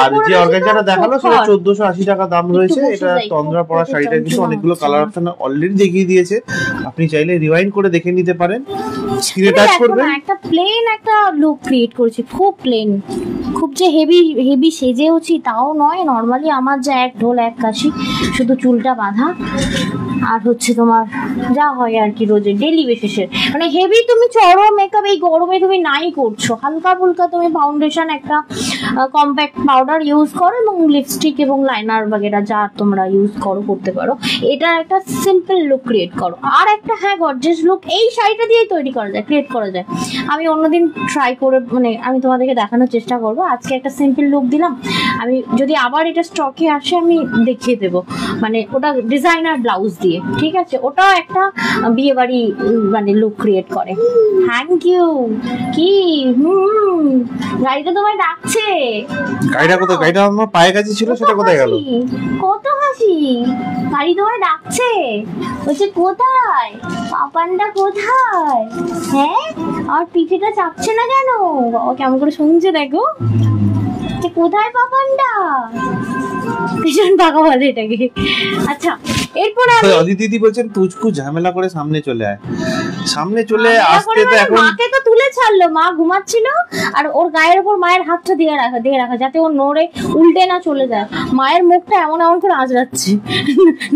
আর যে অর্গানজাটা দেখালো সেটা 1480 টাকা দাম রয়েছে। এটা তন্দ্রা পরা শাড়িটা কিন্তু অনেকগুলো কালার অপশন অলরেডি দেখিয়ে দিয়েছে, আপনি চাইলে রিওয়াইন্ড করে দেখে নিতে পারেন। স্ক্রিনে টাচ করবেন। একটা প্লেন একটা লুক ক্রিয়েট করেছি, খুব প্লেন, খুব যে হেভি সেজেওছি তাও নয়। নর্মালি আমার যা এক ঢোল এক কাশি, শুধু চুলটা বাঁধা, আর হচ্ছে তোমার যা হয় আর কি রোজের ডেলি বেসিসের। মানে হেভি তুমি চড়ো মেকআপ এই গরমে তুমি নাই করছো, হালকা ফুলকা তুমি ফাউন্ডেশন, একটা কম্প্যাক্ট পাউডার ইউজ করো, এবং লিপস্টিক এবং লাইনার বাগেরা যা তোমরা ইউজ করতে পারো। এটা একটা সিম্পল লুক ক্রিয়েট করো। আর একটা হ্যাঁ গর্জিয়াস লুক এই শাড়িটা দিয়েই তৈরি করা যায়, ক্রিয়েট করা যায়। আমি অন্যদিন ট্রাই করে মানে আমি তোমাদেরকে দেখানোর চেষ্টা করবো। আজকে একটা সিম্পল লুক দিলাম, আমি যদি আবার এটা স্টকে আসে আমি দেখিয়ে দেবো। মানে ওটা ডিজাইনার ব্লাউজ দিয়ে, ঠিক আছে। ওটাও একটা বিয়ে বাড়ি মানে লুক ক্রিয়েট করে। Thank you. কি গাড়িটা তোমায় ডাকছে। গাড়িটা কোথায়? গাড়িটা আমার পায়ে কাছে ছিল, সেটা কোথায় গেল? কত হাসি, গাড়ি তোমায় ডাকছে, বলছে কোথায় পাপানটা কোথায়। হ্যাঁ, আর পিঠেটা চাপছে না কেন? বাবা কেমন করে শুনছে দেখো, কোথায় পাপানটা, ভীষণ পাকা বলে এটাকে। আচ্ছা, এরপরে অদিতি দিদি বলছেন তুজকু ঝামেলা করে সামনে চলে আয়। সামনে চলে আসতে তো এখন মাকে তো তুলে তুলে ছাড়লো, মা ঘুমাচ্ছিল আর ওর গায়ের উপর মায়ের হাতটা দিয়ে রাখা যাতে ও নড়ে উল্টে না চলে যায়। মায়ের মুখটা এমন এমন করে আঁচড়াচ্ছে,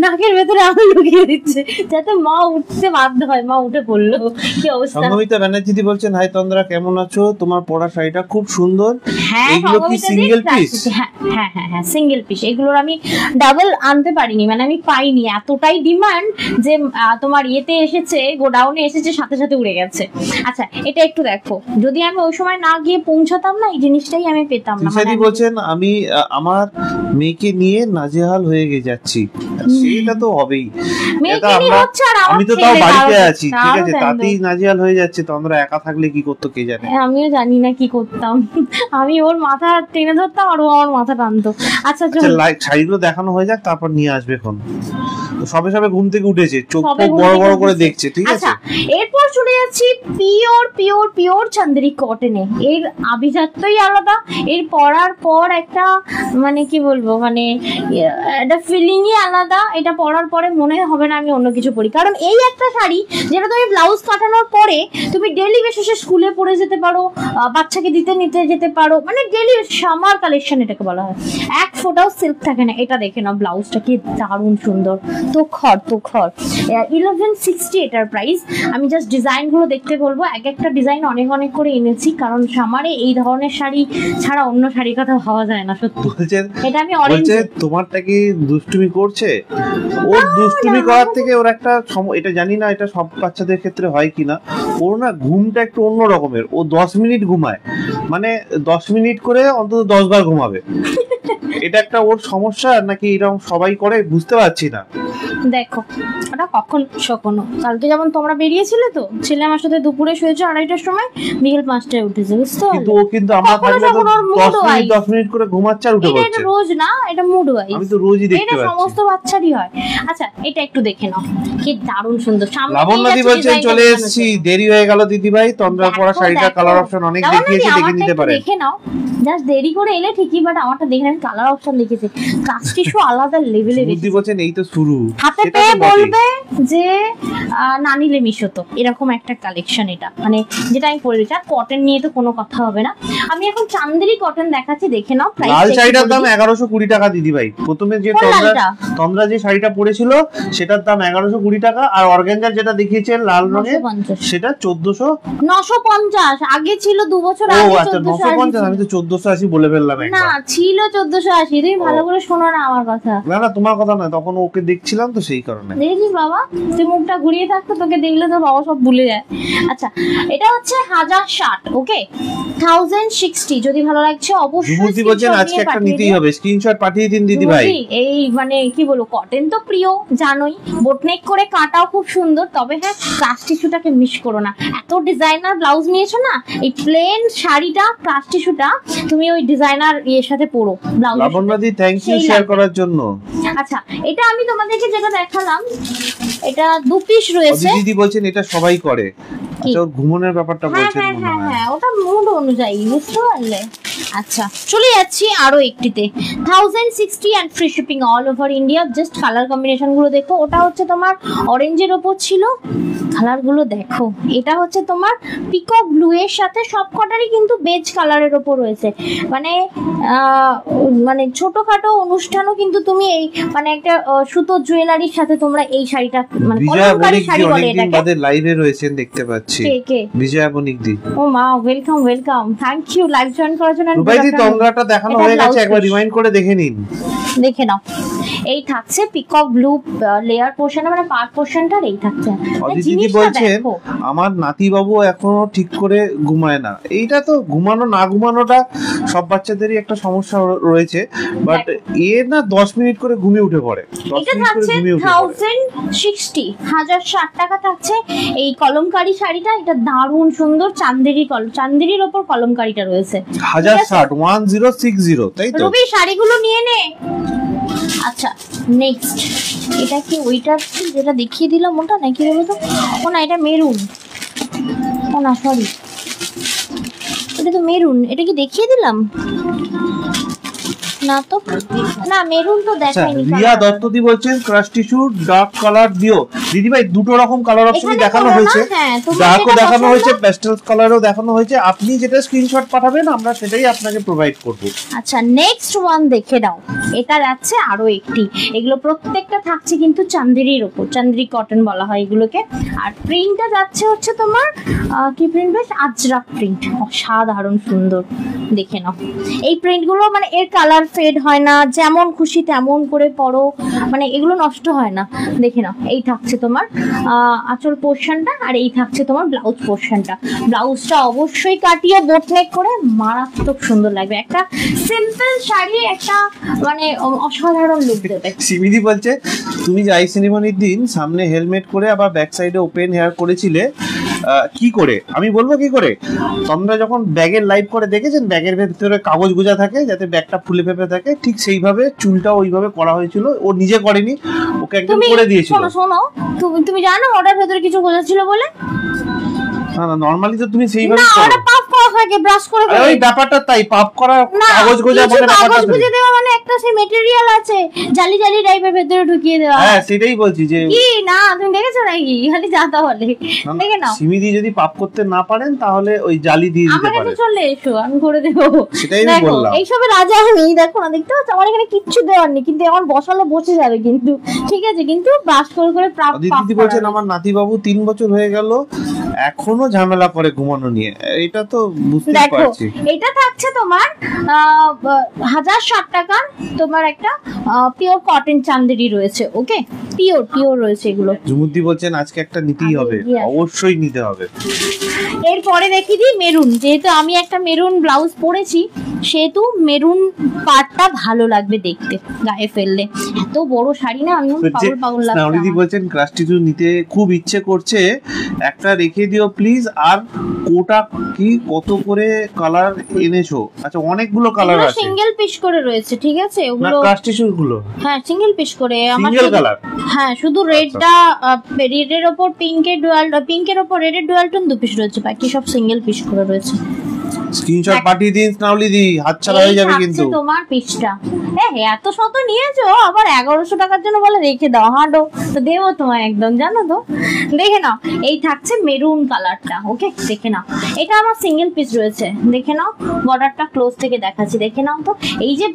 নাকের ভেতরে আঙুল ঢুকিয়ে দিচ্ছে যাতে মা উঠতে বাধ্য হয়। মা উঠে পড়লো। কি অবস্থা। সংগমিতা ব্যানার্জি বলছেন, হাই তন্দ্রা, কেমন আছো? তোমার পরা শাড়িটা খুব সুন্দর। হ্যাঁ, এগুলো কি সিঙ্গেল পিস? হ্যাঁ হ্যাঁ হ্যাঁ, সিঙ্গেল পিস। এগুলোর আমি ডাবল আনতে পারিনি, মানে আমি পাইনি, এতটাই ডিমান্ড যে তোমার ইয়েতে এসেছে, গোডাউনে এসেছে, সাথে সাথে উড়ে গেছে। আচ্ছা এটা একটু দেখো, যদি আমি ওই সময় না গিয়ে পৌঁছাতাম না, এই জিনিসটাই আমি পেতাম না। মানে বলছেন আমি আমার মেয়েকে নিয়ে নাজেহাল হয়ে যাচ্ছি। সেটা তো হবেই, আমি তো তাও বাড়িতে আছি, ঠিক আছে, তাতেই নাজেহাল হয়ে যাচ্ছে। তো আমরা একা থাকলে কি করতো কে জানে। আমিও জানি না কি করতাম, আমি ওর মাথা টেনে ধরতাম আর ও আমার মাথা টানতো। আচ্ছা শাড়িগুলো দেখানো হয়ে যাক, তারপর নিয়ে আসবে এখন। সবে সবে ঘুম থেকে উঠেছে, চোখ বড় বড় করে দেখছে, ঠিক আছে। এরপর চলে যাচ্ছি পিওর পিওর পিওর চান্দেরি কটনে। এর আভিজাত্যই আলাদা, এর পরার পর একটা মানে কি বলবো, মানে একটা ফিলিংই আলাদা। এটা পরার পরে মনে হবে না আমি অন্য কিছু পরি, কারণ এই একটা শাড়ি যেটা তুমি ব্লাউজ কাটানোর পরে তুমি ডেইলি বেসিসে স্কুলে পরে যেতে পারো, বাচ্চাকে নিতে যেতে পারো, মানে ডেইলি সামার কালেকশন এটাকে বলা হয়। এক ফোঁটাও সিল্ক থাকে না। এটা দেখে নাও, ব্লাউজটা কি দারুণ সুন্দর, তোখর 1160 এটার প্রাইস। আমি জাস্ট ডিজাইন গুলো দেখতে বলবো, এক একটা ডিজাইন অনেক অনেক করে এনেছি, কারণ সামারে এই ধরনের শাড়ি ছাড়া অন্য শাড়ির কথা ভাবা যায় না। সত্যি এটা আমি অরেঞ্জ। তোমারটা কি দুষ্টুমি করছে? ওর দুষ্টুমি করার থেকে ওর একটা এটা জানি না এটা সব বাচ্চাদের ক্ষেত্রে হয় কিনা, ওর না ঘুমটা একটু অন্য রকমের। ও 10 মিনিট ঘুমায়, মানে 10 মিনিট করে অন্তত 10 বার ঘুমাবে। এটা একটা ওর সমস্যা নাকি এরকম সবাই করে বুঝতে পারছি না। দেখো ওটা কখন শোকনো, কালকে যেমন তোমরা বেরিয়েছিলে, তো ছেলে আমার সাথে দুপুরে শুয়েছে 2:30টার সময়, বিকেল 5টায় উঠেছে, বুঝতে পারলে। কিন্তু ও কিন্তু আমরা থাকলে তো 10 মিনিট করে ঘুমাচ্ছে আর উঠে পড়ছে। এটা রোজ না, এটা মুড ওয়াইজ। আমি তো রোজই দেখতে পাচ্ছি, এটা সমস্ত বাচ্চারই হয়। আচ্ছা এটা একটু দেখে নাও, কি দারুণ সুন্দর। সামনে লাবণ্যদি বলছেন, চলে এসেছি, দেরি হয়ে গেল দিদি ভাই। তন্দ্রা পরা শাড়িটা কালার অপশন অনেক দেখিয়েছে, দেখে নিতে পারে। দেখে নাও, জাস্ট দেরি করে এলে ঠিকই, বাট আমারটা দেখে আমি কালার অপশন লিখেছি, কাজ টিস্যু আলাদা লেভেলের। বুদ্ধি বলছেন এই তো শুরু, হাতে পেয়ে বলবে যে না নিলে মিশো। তো এরকম একটা কালেকশন এটা, মানে যেটা আমি পরে রয়েছি। আর কটন নিয়ে তো কোনো কথা হবে না। আমি এখন চান্দেরি কটন দেখাচ্ছি, দেখে নাও। লাল শাড়িটার দাম 1120 টাকা দিদি ভাই। প্রথমে যে তন্দ্রা যে শাড়িটা পরেছিল সেটার দাম 1120 টাকা, আর অর্গানজার যেটা দেখিয়েছেন লাল রঙের সেটা 950। আগে ছিল 2 বছর আগে 950। আমি তো 1480 বলে ফেললাম একবার। না ছিল 1480। তুমি ভালো করে শোনো না আমার কথা। না না তোমার কথা নয়, তখন ওকে দেখছিলাম তো সেই কারণে। দেখেছিস বাবা, তুই মুখটা ঘুরিয়ে থাকতো, তোকে দেখলে তো বাবা সব ভুলে যায়। আচ্ছা এটা হচ্ছে 1060, ওকে 1060। যদি ভালো লাগছে অবশ্যই বুদ্ধি বলছেন আজকে একটা নিতেই হবে, স্ক্রিনশট পাঠিয়ে দিন দিদি ভাই। এই মানে কি বলবো, কটন তো প্রিয় জানোই, বোটনেক করে কাটাও খুব সুন্দর। তবে হ্যাঁ, ক্রাশ টিস্যুটাকে মিস করো না। এত ডিজাইনার ব্লাউজ নিয়েছো না, এই প্লেন শাড়িটা ক্রাশ টিস্যুটা তুমি ওই ডিজাইনার এর সাথে পরো ব্লাউজ। লাবণ্যদি থ্যাংক ইউ শেয়ার করার জন্য। আচ্ছা এটা আমি তোমাদেরকে যেটা দেখালাম, এটা 2 পিস রয়েছে। দিদি বলছেন এটা সবাই করে। আচ্ছা ওর ঘুমনের ব্যাপারটা বলছেন মনে হয়। হ্যাঁ ওটা মুড অনুযায়ী, বুঝতে পারলে। আচ্ছা চলে যাচ্ছি আরো একটিতে, 1060 and free shipping all over India. Just colour combination গুলো দেখো। ওটা হচ্ছে তোমার অরেঞ্জের ওপর ছিল, কালার গুলো দেখো। এটা হচ্ছে তোমার পিকক ব্লু এর সাথে, সবকটারই কিন্তু বেজ কালারের ওপর রয়েছে। মানে ছোটখাটো অনুষ্ঠানও কিন্তু তুমি এই মানে একটা সুতো জুয়েলারির সাথে তোমরা এই শাড়িটা, মানে কলমকারী শাড়ি বলে এটাকে। আমাদের লাইভে রয়েছেন দেখতে পাচ্ছি। কে বিজয়া বণিক দি। ও মা, welcome, thank you live join করার জন্য। রুবাইদি তন্দ্রাটা দেখানো হয়ে গেছে, একবার রিমাইন্ড করে দেখে নিন। দেখে নাও, এই থাকছে পিকক ব্লু লেয়ার পোরশন, মানে পার্ট পোরশনটার এই থাকছে। দিদি বলছেন আমার নাতি বাবু এখনো ঠিক করে ঘুমায় না। এইটা তো ঘুমানো না ঘুমানোটা সব বাচ্চাদেরই একটা সমস্যা রয়েছে, বাট এ না 10 মিনিট করে ঘুমিয়ে উঠে পড়ে। এটা থাকছে 1060, 1060 টাকা থাকছে এই কলমকারী শাড়িটা। এটা দারুণ সুন্দর, চান্দেরির ওপর কলমকারীটা রয়েছে। 1060 তাই তো। রবি শাড়িগুলো নিয়ে নে। আচ্ছা নেক্সট, এটা কি ওইটা যেটা দেখিয়ে দিলাম ওটা নাকি বলো তো? ও না, এটা মেরুন। ও না সরি, এটা তো মেরুন। এটা কি দেখিয়ে দিলাম? না তো, না মেরুন তো দেখাইনি। রিয়া দত্তদি বলছেন ক্রাশ টিস্যু ডার্ক কালার দিও। দিদি ভাই দুটো রকম কালার অপশন দেখানো হয়েছে, ডার্কও দেখানো হয়েছে, প্যাস্টেল কালারও দেখানো হয়েছে। আপনি যেটা স্ক্রিনশট পাঠাবেন আমরা সেটাই আপনাকে প্রোভাইড করব। আচ্ছা নেক্সট ওয়ান দেখে নাও, এটা যাচ্ছে আরো একটি। এগুলো প্রত্যেকটা থাকছে কিন্তু চান্দেরির উপর, চান্দেরি কটন বলা হয় এগুলোকে। আর প্রিন্টটা যাচ্ছে হচ্ছে তোমার কি প্রিন্ট, বেশ আজরাক প্রিন্ট, অসাধারণ সুন্দর। দেখে নাও এই প্রিন্টগুলো, মানে এর কালার ফেড হয় না, যেমন খুশি তেমন করে পরো, মানে এগুলো নষ্ট হয় না। দেখে নাও এই থাকছে তোমার আঁচল পোর্শনটা, আর এই থাকছে তোমার ব্লাউজ পোর্শনটা। ব্লাউজটা অবশ্যই কাটিয়ে বোটনেক করে মারাত্মক সুন্দর লাগবে। একটা সিম্পল শাড়ি একটা মানে অসাধারণ লুক দেবে। সিমিদি বলছে তুমি যে আই সেরিমনির দিন সামনে হেলমেট করে আবার ব্যাক সাইডে ওপেন হেয়ার করেছিলে, কি করে? আমি বলবো কি করে। তোমরা যখন ব্যাগের লাইভ করে দেখেছেন ব্যাগের ভেতরে কাগজ গোজা থাকে যাতে ব্যাগটা ফুলে ফেপে থাকে, ঠিক সেইভাবে চুলটা ওইভাবে করা হয়েছিল। ও নিজে করেনি, ওকে একদম করে দিয়েছিল। শোনো তুমি জানো ওটার ভেতরে কিছু গোজা ছিল বলে? না না, নরমালি তো তুমি সেইভাবে না, ওটা পাফ করা থাকে ব্রাশ করে। ওই ব্যাপারটা তাই, পাফ করা কাগজ গোজা বলে ব্যাপারটা। কাগজ গুজে দেওয়া মানে একটা সেই ম্যাটেরিয়াল আছে জালি জালি টাইপের ভেতরে ঢুকিয়ে দেওয়া। হ্যাঁ সেটাই বলছি যে কি না তুমি দেখেছো নাকি? খালি যাতা বলে। দেখে নাও সিমিদি যদি পাপ করতে না পারেন তাহলে ওই জালি দিয়ে দিতে পারে। আমাকে চলে এসো আমি করে দেব। সেটাই আমি বললাম। এই সবে রাজা আমি, দেখো না, দেখতে পাচ্ছ আমার এখানে কিচ্ছু দেওয়ার নেই, কিন্তু আমার বসালে বসে যাবে কিন্তু, ঠিক আছে? কিন্তু ব্রাশ করে করে পাপ। দিদি বলছেন আমার নাতি বাবু 3 বছর হয়ে গেল এখনো ঝামেলা করে ঘুমানো নিয়ে। এটা তো বুঝতে পারছি। এটা থাকছে তোমার 1060 টাকা। তোমার একটা পিওর কটন চান্দেরি রয়েছে, ওকে? পিওর রয়েছে এগুলো। জুমুদ্দি বলছেন আজকে একটা নিতেই হবে, অবশ্যই নিতে হবে। এরপরে দেখি দিই মেরুন, যেহেতু আমি একটা মেরুন ব্লাউজ পরেছি সেহেতু মেরুন পাড়টা ভালো লাগবে দেখতে গায়ে ফেললে। এত বড় শাড়ি না, আমি পাগল লাগছে। নাওরিদি বলছেন ক্রাশ টিস্যু নিতে খুব ইচ্ছে করছে, একটা রেখে দিও প্লিজ। আর কোটা কি কত করে কালার এনেছো? আচ্ছা অনেকগুলো কালার আছে, সিঙ্গেল পিস করে রয়েছে, ঠিক আছে? ওগুলো ক্রাশ টিস্যু গুলো হ্যাঁ সিঙ্গেল পিস করে। আমার সিঙ্গেল কালার, হ্যাঁ শুধু রেডটা, রেডের ওপর পিঙ্কের ডুয়াল, পিঙ্কের ওপর রেডের ডুয়াল টোন 2 পিস রয়েছে, বাকি সব সিঙ্গেল পিস করে রয়েছে। স্ক্রিনশট পাঠিয়ে দিন নাওলিদি, হাতছাড়া হয়ে যাবে কিন্তু। তোমার পিসটা এত শত নিয়েছো, আবার 1100 টাকার জন্য বলে রেখে দাও। হাঁটো তো দেবো তোমায় একদম, জানো তো। দেখে নাও এই থাকছে মেরুন কালারটা, ওকে? দেখে নাও এটা আমার সিঙ্গেল পিস রয়েছে। দেখে নাও বর্ডারটা ক্লোজ থেকে দেখাচ্ছি, দেখে নাও তো। এই যে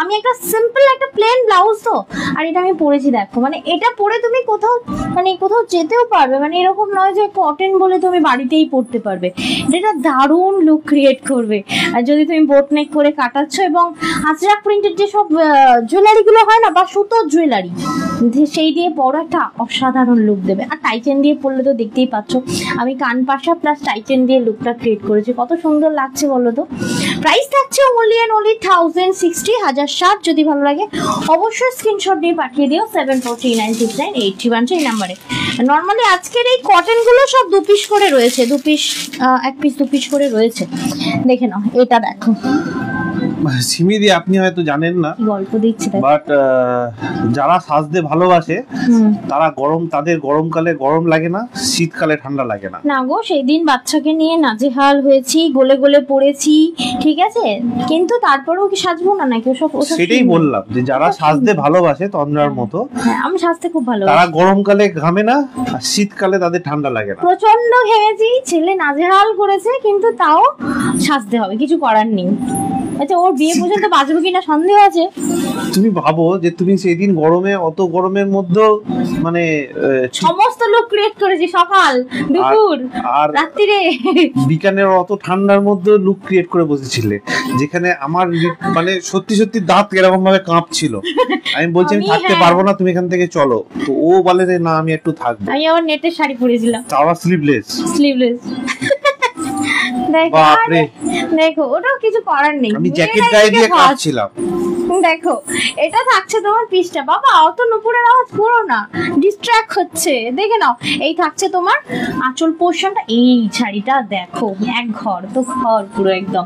আমি একটা সিম্পল একটা প্লেন ব্লাউজ তো, আর এটা আমি পরেছি দেখো, মানে এটা পরে তুমি কোথাও মানে কোথাও যেতেও পারবে, মানে এরকম নয় যে কটন বলে তুমি বাড়িতেই পরতে পারবে। এটা দারুণ লুক ক্রিয়েট করবে। আর যদি তুমি বোট নেক করে কাটাচ্ছ, এবং আজরাক প্রিন্টের যে সব জুয়েলারি গুলো হয় না, বা সুতোর জুয়েলারি, সেই দিয়ে বড় একটা অসাধারণ লুক দেবে। আর টাইটেন দিয়ে পরলে তো দেখতেই পাচ্ছ আমি কান পাশা প্লাস টাইটেন দিয়ে লুকটা ক্রিয়েট করেছি, কত সুন্দর লাগছে বলো তো। প্রাইস থাকছে only 1060, 1060। যদি ভালো লাগে অবশ্যই স্ক্রিনশট দিয়ে পাঠিয়ে দিও 74396981 এই নাম্বারে। নর্মালি আজকের এই কটন গুলো সব 2 পিস করে রয়েছে, 2 পিস 1 পিস 2 পিস করে রয়েছে। দেখে নাও এটা দেখো। সিমিদি আপনি হয়তো জানেন না, গল্প দিচ্ছি, বাট যারা সাজতে ভালোবাসে তারা তাদের গরমকালে গরম লাগে না, শীতকালে ঠান্ডা লাগে না। না গো, সেই দিন বাচ্চাকে নিয়ে নাজেহাল হয়েছি, গলে গলে পড়েছি, ঠিক আছে? কিন্তু তারপরেও কি সাজবো না নাকি? ওসব সেটাই বললাম যে যারা সাজতে ভালোবাসে তন্দ্রার মতো, হ্যাঁ আমি সাজতে খুব ভালো, তারা গরমকালে ঘামে না, আর শীতকালে তাদের ঠান্ডা লাগে না। প্রচন্ড ঘেমেছি, ছেলে নাজেহাল করেছে, কিন্তু তাও সাজতে হবে, কিছু করার নেই। আচ্ছা ওর বিয়ে পর্যন্ত বাঁচবো কিনা সন্দেহ আছে। তুমি ভাবো যে তুমি সেই দিন গরমে, অত গরমের মধ্যে মানে সমস্ত লোক ক্রিয়েট করেছি, সকাল দুপুর আর রাত্রিরে, বিকানের অত ঠান্ডার মধ্যে লুক ক্রিয়েট করে বসেছিলে, যেখানে আমার মানে সত্যি সত্যি দাঁত এরকম ভাবে কাঁপছিল। আমি বলছি আমি থাকতে পারবো না, তুমি এখান থেকে চলো। তো ও বলে যে না আমি একটু থাকবো। আমি আবার নেটের শাড়ি পরেছিলাম, আবার স্লিভলেস। দেখো ওটাও কিছু করার নেই, আমি জ্যাকেট গায়ে দিয়ে কাঁপছিলাম। দেখো এটা থাকছে তোমার পিসটা, বাবা অত নুপুরের আওয়াজ করো না, ডিস্ট্র্যাক্ট হচ্ছে। দেখে নাও, এই থাকছে তোমার আঁচল পোর্শনটা। এই শাড়িটা দেখো এক ঘর তো ঘর পুরো একদম।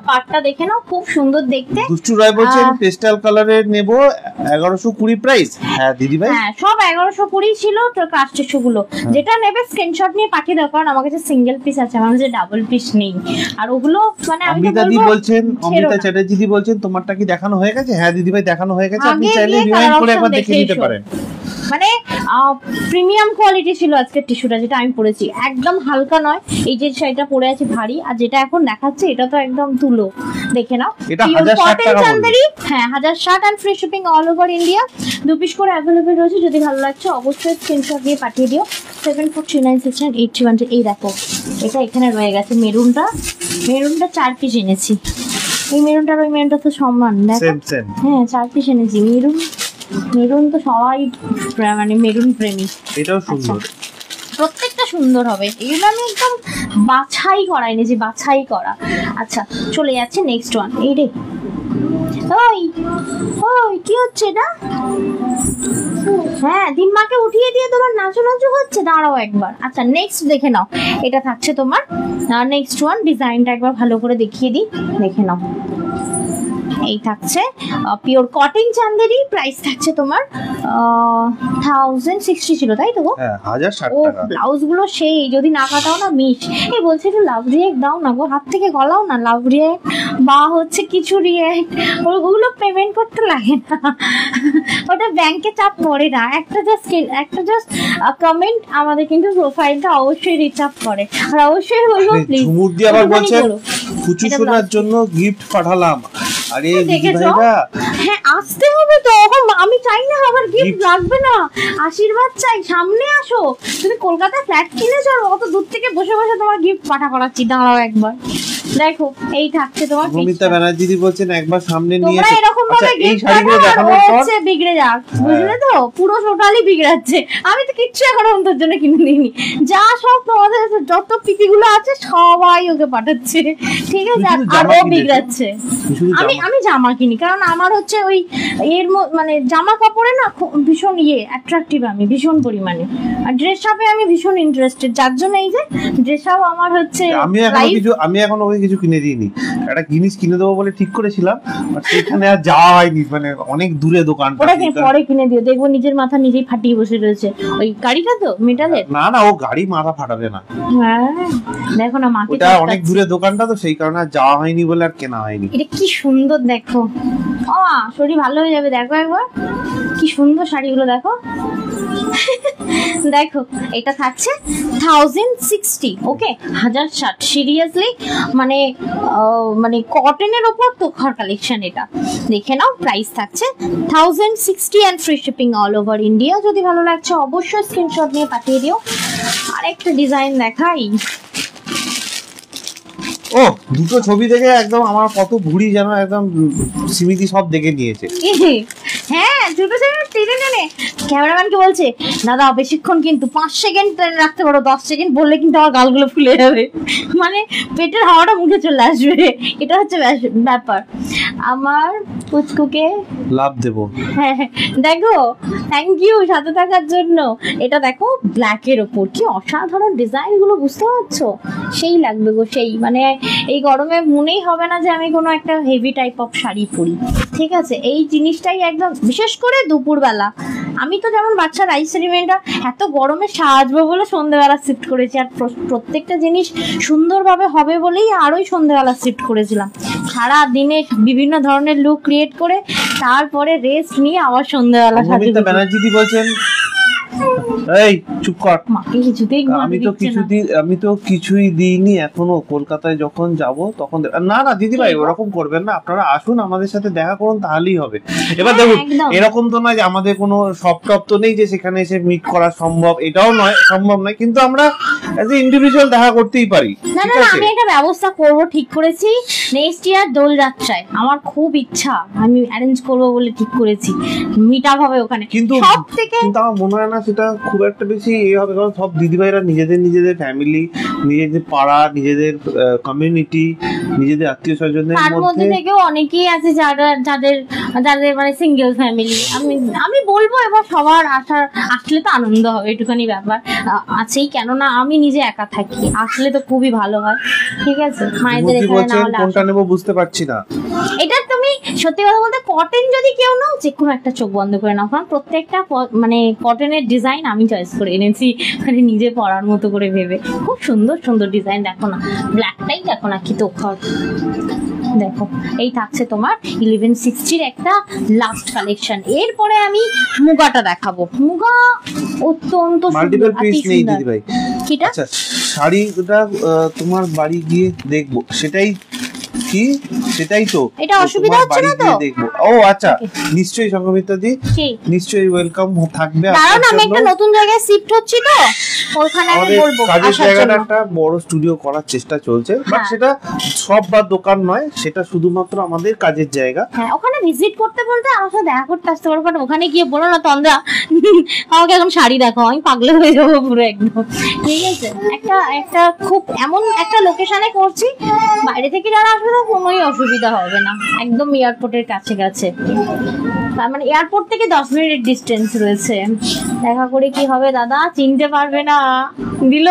পাটটা দেখে নাও, খুব সুন্দর দেখতে। দুষ্টু রায় বলছেন পেস্টাল কালারের নেব 1120 প্রাইস। হ্যাঁ দিদি ভাই, হ্যাঁ সব 1120 ছিল তো, কাস্টেশো গুলো যেটা নেবে স্ক্রিনশট নিয়ে পাঠিয়ে দাও, কারণ আমার কাছে সিঙ্গেল পিস আছে, আমার কাছে ডাবল পিস নেই। আর ওগুলো মানে আমি অমৃতা দি বলছেন, অমৃতা চ্যাটার্জি দি বলছেন তোমারটা কি দেখানো হয়ে গেছে? হ্যাঁ দিদি ভাই দেখানো হয়ে গেছে, আপনি চাইলে রিওয়াইন্ড করে একবার দেখে নিতে পারেন। মানে প্রিমিয়াম কোয়ালিটি ছিল আজকের টিস্যুটা, যেটা আমি পরেছি একদম হালকা নয়। এই যে শাড়িটা পরে আছি ভারী, আর যেটা এখন দেখাচ্ছে এটা তো একদম তুলো। দেখে নাও, এটা 1060 টাকা চান্দেরি। হ্যাঁ 1060 and free shipping all over India. 2 piece করে অ্যাভেলেবল রয়েছে, যদি ভালো লাগছে অবশ্যই স্ক্রিনশট নিয়ে পাঠিয়ে দিও। 74396981। এই দেখো এটা এখানে রয়ে গেছে মেরুনটা, মেরুনটা 4 পিস এনেছি। এই মেরুনটার ওই মেরুনটা তো সমান, দেখো হ্যাঁ 4 পিস এনেছি। মেরুন তো সবাই মানে মেরুন প্রেমী। এটাও সুন্দর, প্রত্যেকটা সুন্দর হবে। এগুলো আমি একদম বাছাই করা এনেছি, বাছাই করা। আচ্ছা চলে যাচ্ছে নেক্সট ওয়ান। এই রে ওই ওই কি হচ্ছে না? হ্যাঁ দিনমাকে উঠিয়ে দিয়ে তোমার নাচু নাচু হচ্ছে, দাঁড়াও একবার। আচ্ছা নেক্সট দেখে নাও, এটা থাকছে তোমার নেক্সট ওয়ান। ডিজাইনটা একবার ভালো করে দেখিয়ে দিই, দেখে নাও। এই থাকছে পিওর কটন চান্দেরি। প্রাইস থাকছে তোমার 1060 ছিল, তাই তো? হ্যাঁ 1060 ও টাকা। ব্লাউজ গুলো সেই, যদি না কাটাও না মিস। এই বলছে একটু লাভ রিয়েক্ট দাও না গো, হাত থেকে গলাও না লাভ রিয়েক্ট বা হচ্ছে কিছু রিয়েক্ট, ওগুলো পেমেন্ট করতে লাগে না, ওটা ব্যাংকে চাপ পড়ে না। একটা জাস্ট কমেন্ট আমাদের কিন্তু প্রোফাইলটা অবশ্যই রিচ আপ করে। আর অবশ্যই বলবো প্লিজ। ঝুমুর দি আবার বলছেন কুচু সোনার জন্য গিফট পাঠালাম। আরে দিদি ভাইরা, হ্যাঁ আসতে হবে তো, আমি চাই না আমার গিফট লাগবে না, আশীর্বাদ চাই, সামনে আসো। তুমি কলকাতায় ফ্ল্যাট কিনেছো, অত দূর থেকে বসে বসে তোমার গিফট পাঠা করাচ্ছি, দাঁড়াও একবার। দেখো এই থাকছে তোমার। অমিতা ব্যানার্জি দি বলছেন একবার সামনে নিয়ে তোমরা এরকম ভাবে গিফট দেখানোর পর হচ্ছে বিগড়ে যাক, বুঝলে তো? পুরো টোটালি বিগড়াচ্ছে। আমি তো কিচ্ছু এখন অন্তর জন্য কিনে দিইনি, যা সব তোমাদের যত পিপিগুলো আছে সবাই ওকে পাঠাচ্ছে, ঠিক আছে? আর ও বিগড়াচ্ছে। আমি জামা কিনি, কারণ আমার হচ্ছে ওই এর মানে জামা কাপড়ে না ভীষণ অ্যাট্রাকটিভ, আমি ভীষণ পরিমাণে। আর ড্রেস আপে আমি ভীষণ ইন্টারেস্টেড, যার জন্য এই যে ড্রেস আপ আমার হচ্ছে। আমি এখন ওই কিছু কিনে দিইনি, একটা জিনিস কিনে দেবো বলে ঠিক করেছিলাম, বাট সেখানে আর যাওয়া হয়নি, মানে অনেক দূরে দোকানটা। ওটাকে পরে কিনে দিও, দেখবো নিজের মাথা নিজেই ফাটিয়ে বসে রয়েছে। ওই গাড়িটা তো মেটালের না ও গাড়ি মাথা ফাটাবে না। হ্যাঁ দেখো না মাকে, ওটা অনেক দূরে দোকানটা তো সেই কারণে আর যাওয়া হয়নি বলে আর কেনা হয়নি। এটা কি সুন্দর দেখো, শরীর ভালো হয়ে যাবে। দেখো একবার কি সুন্দর শাড়িগুলো দেখো। দেখো এটা থাকছে 1060। ওকে 1060 সিরিয়াসলি, মানে কটনের ওপর তো ঘর কালেকশন। এটা দেখে নাও, প্রাইস থাকছে 1060 and free shipping all over India. যদি ভালো লাগছে অবশ্যই স্ক্রিনশট নিয়ে পাঠিয়ে দিও। আরেকটা ডিজাইন দেখাই। ও দুটো ছবি দেখে একদম আমার কত ভুড়ি যেন একদম স্মৃতি সব দেখে নিয়েছে। হ্যাঁ দুটো ছবি টেনে ক্যামেরাম্যানকে বলছে দাদা বেশিক্ষণ কিন্তু 5 সেকেন্ড রাখতে পারো, 10 সেকেন্ড বললে কিন্তু আমার গালগুলো ফুলে যাবে, মানে পেটের হাওয়াটা মুখে চলে আসবে। এটা হচ্ছে ব্যাপার। আমার পুচকুকে লাভ দেবো। হ্যাঁ দেখো, থ্যাংক ইউ সাথে থাকার জন্য। এটা দেখো ব্ল্যাকের ওপর কি অসাধারণ ডিজাইন গুলো, বুঝতে পারছো? সেই লাগবে গো, সেই মানে এই গরমে মনেই হবে না যে আমি কোনো একটা হেভি টাইপ অফ শাড়ি পরি, ঠিক আছে? এই জিনিসটাই একদম, বিশেষ করে দুপুরবেলা। আমি তো যেমন বাচ্চা রাইস সেরিমেন্টটা এত গরমে সাজবো বলে সন্ধ্যেবেলা শিফট করেছি, আর প্রত্যেকটা জিনিস সুন্দরভাবে হবে বলেই আরোই সন্ধ্যেবেলা শিফট করেছিলাম। সারা দিনে বিভিন্ন ধরনের লুক ক্রিয়েট করে তারপরে রেস্ট নিয়ে আবার সন্ধ্যেবেলা সাজবো। ব্যানার্জি দি বলছেন এই চুপ কর, মাকে কিছুতেই আমি তো কিছুই দিইনি এখনো। কলকাতায় যখন যাব তখন না দিদি ভাই ওরকম করবেন না, আপনারা আসুন আমাদের সাথে দেখা করুন, তাহলেই হবে। এবার দেখুন এরকম তো নয় যে আমাদের কোনো শপ টপ তো নেই যে সেখানে এসে মিট করা সম্ভব, এটাও নয়, সম্ভব নয়, কিন্তু আমরা এজ এ ইন্ডিভিজুয়াল দেখা করতেই পারি। না না আমি একটা ব্যবস্থা করব, ঠিক করেছি। নেক্সট ইয়ার দোলযাত্রায় আমার খুব ইচ্ছা, আমি অ্যারেঞ্জ করব বলে ঠিক করেছি, মিট আপ হবে ওখানে। কিন্তু সব থেকে কিন্তু আমার মনে হয় না সেটা খুব একটা বেশি হবে, কারণ সব দিদিভাইরা নিজেদের ফ্যামিলি, নিজেদের পাড়া, নিজেদের কমিউনিটি, নিজেদের আত্মীয় স্বজনের তার মধ্যে থেকেও অনেকেই আছে যাদের মানে সিঙ্গেল ফ্যামিলি। আমি বলবো এবার সবার আসলে তো আনন্দ হবে, একটুখানি ব্যাপার আছেই, কেননা আমি নিজে একা থাকি, আসলে তো খুবই ভালো হয়। ঠিক আছে, মায়েদের এখানে না হলে কোনটা নেব বুঝতে পারছি না। এটা তুমি সত্যি কথা বলতে কটন যদি কেউ নাও, যে কোনো একটা চোখ বন্ধ করে নাও, কারণ প্রত্যেকটা মানে কটনের ডিজাইন আমি চয়েস করে এনেছি, মানে নিজে পরার মতো করে ভেবে। খুব সুন্দর সুন্দর ডিজাইন, দেখো না ব্ল্যাকটাই দেখো না কি তোখার। দেখো এই থাকছে তোমার 1160 একটা লাস্ট কালেকশন। এরপরে আমি মুগাটা দেখাবো। মুগা অত্যন্ত মাল্টিপল পিস নেই দিদি ভাই। কিটা? আচ্ছা, শাড়িটা তোমার বাড়ি গিয়ে দেখবো, সেটাই কি? সেটাই তো, এটা অসুবিধা হচ্ছে না তো? দেখবো। ও আচ্ছা, নিশ্চয়ই সংগমিতা দি, নিশ্চয়ই ওয়েলকাম থাকবে। কারণ আমি একটা নতুন জায়গায় শিফট হচ্ছি তো, ওখানে আমি বলবো কাজের জায়গাটা একটা বড় স্টুডিও করার চেষ্টা চলছে, বাট সেটা সব বা দোকান নয়, সেটা শুধুমাত্র আমাদের কাজের জায়গা। হ্যাঁ, ওখানে ভিজিট করতে বলতে আমার সাথে দেখা করতে আসতে পারো, বাট ওখানে গিয়ে বলো না তন্দ্রা আমাকে এখন শাড়ি দেখো, আমি পাগল হয়ে যাবো পুরো একদম। ঠিক আছে, একটা খুব এমন একটা লোকেশনে করছি, বাইরে থেকে যারা আসবে তো কোনোই অসুবিধা হবে না, একদম এয়ারপোর্টের কাছে কাছে, তার মানে এয়ারপোর্ট থেকে 10 মিনিটের ডিস্টেন্স রয়েছে। দেখা করে কি হবে দাদা, চিনতে পারবে না। দিল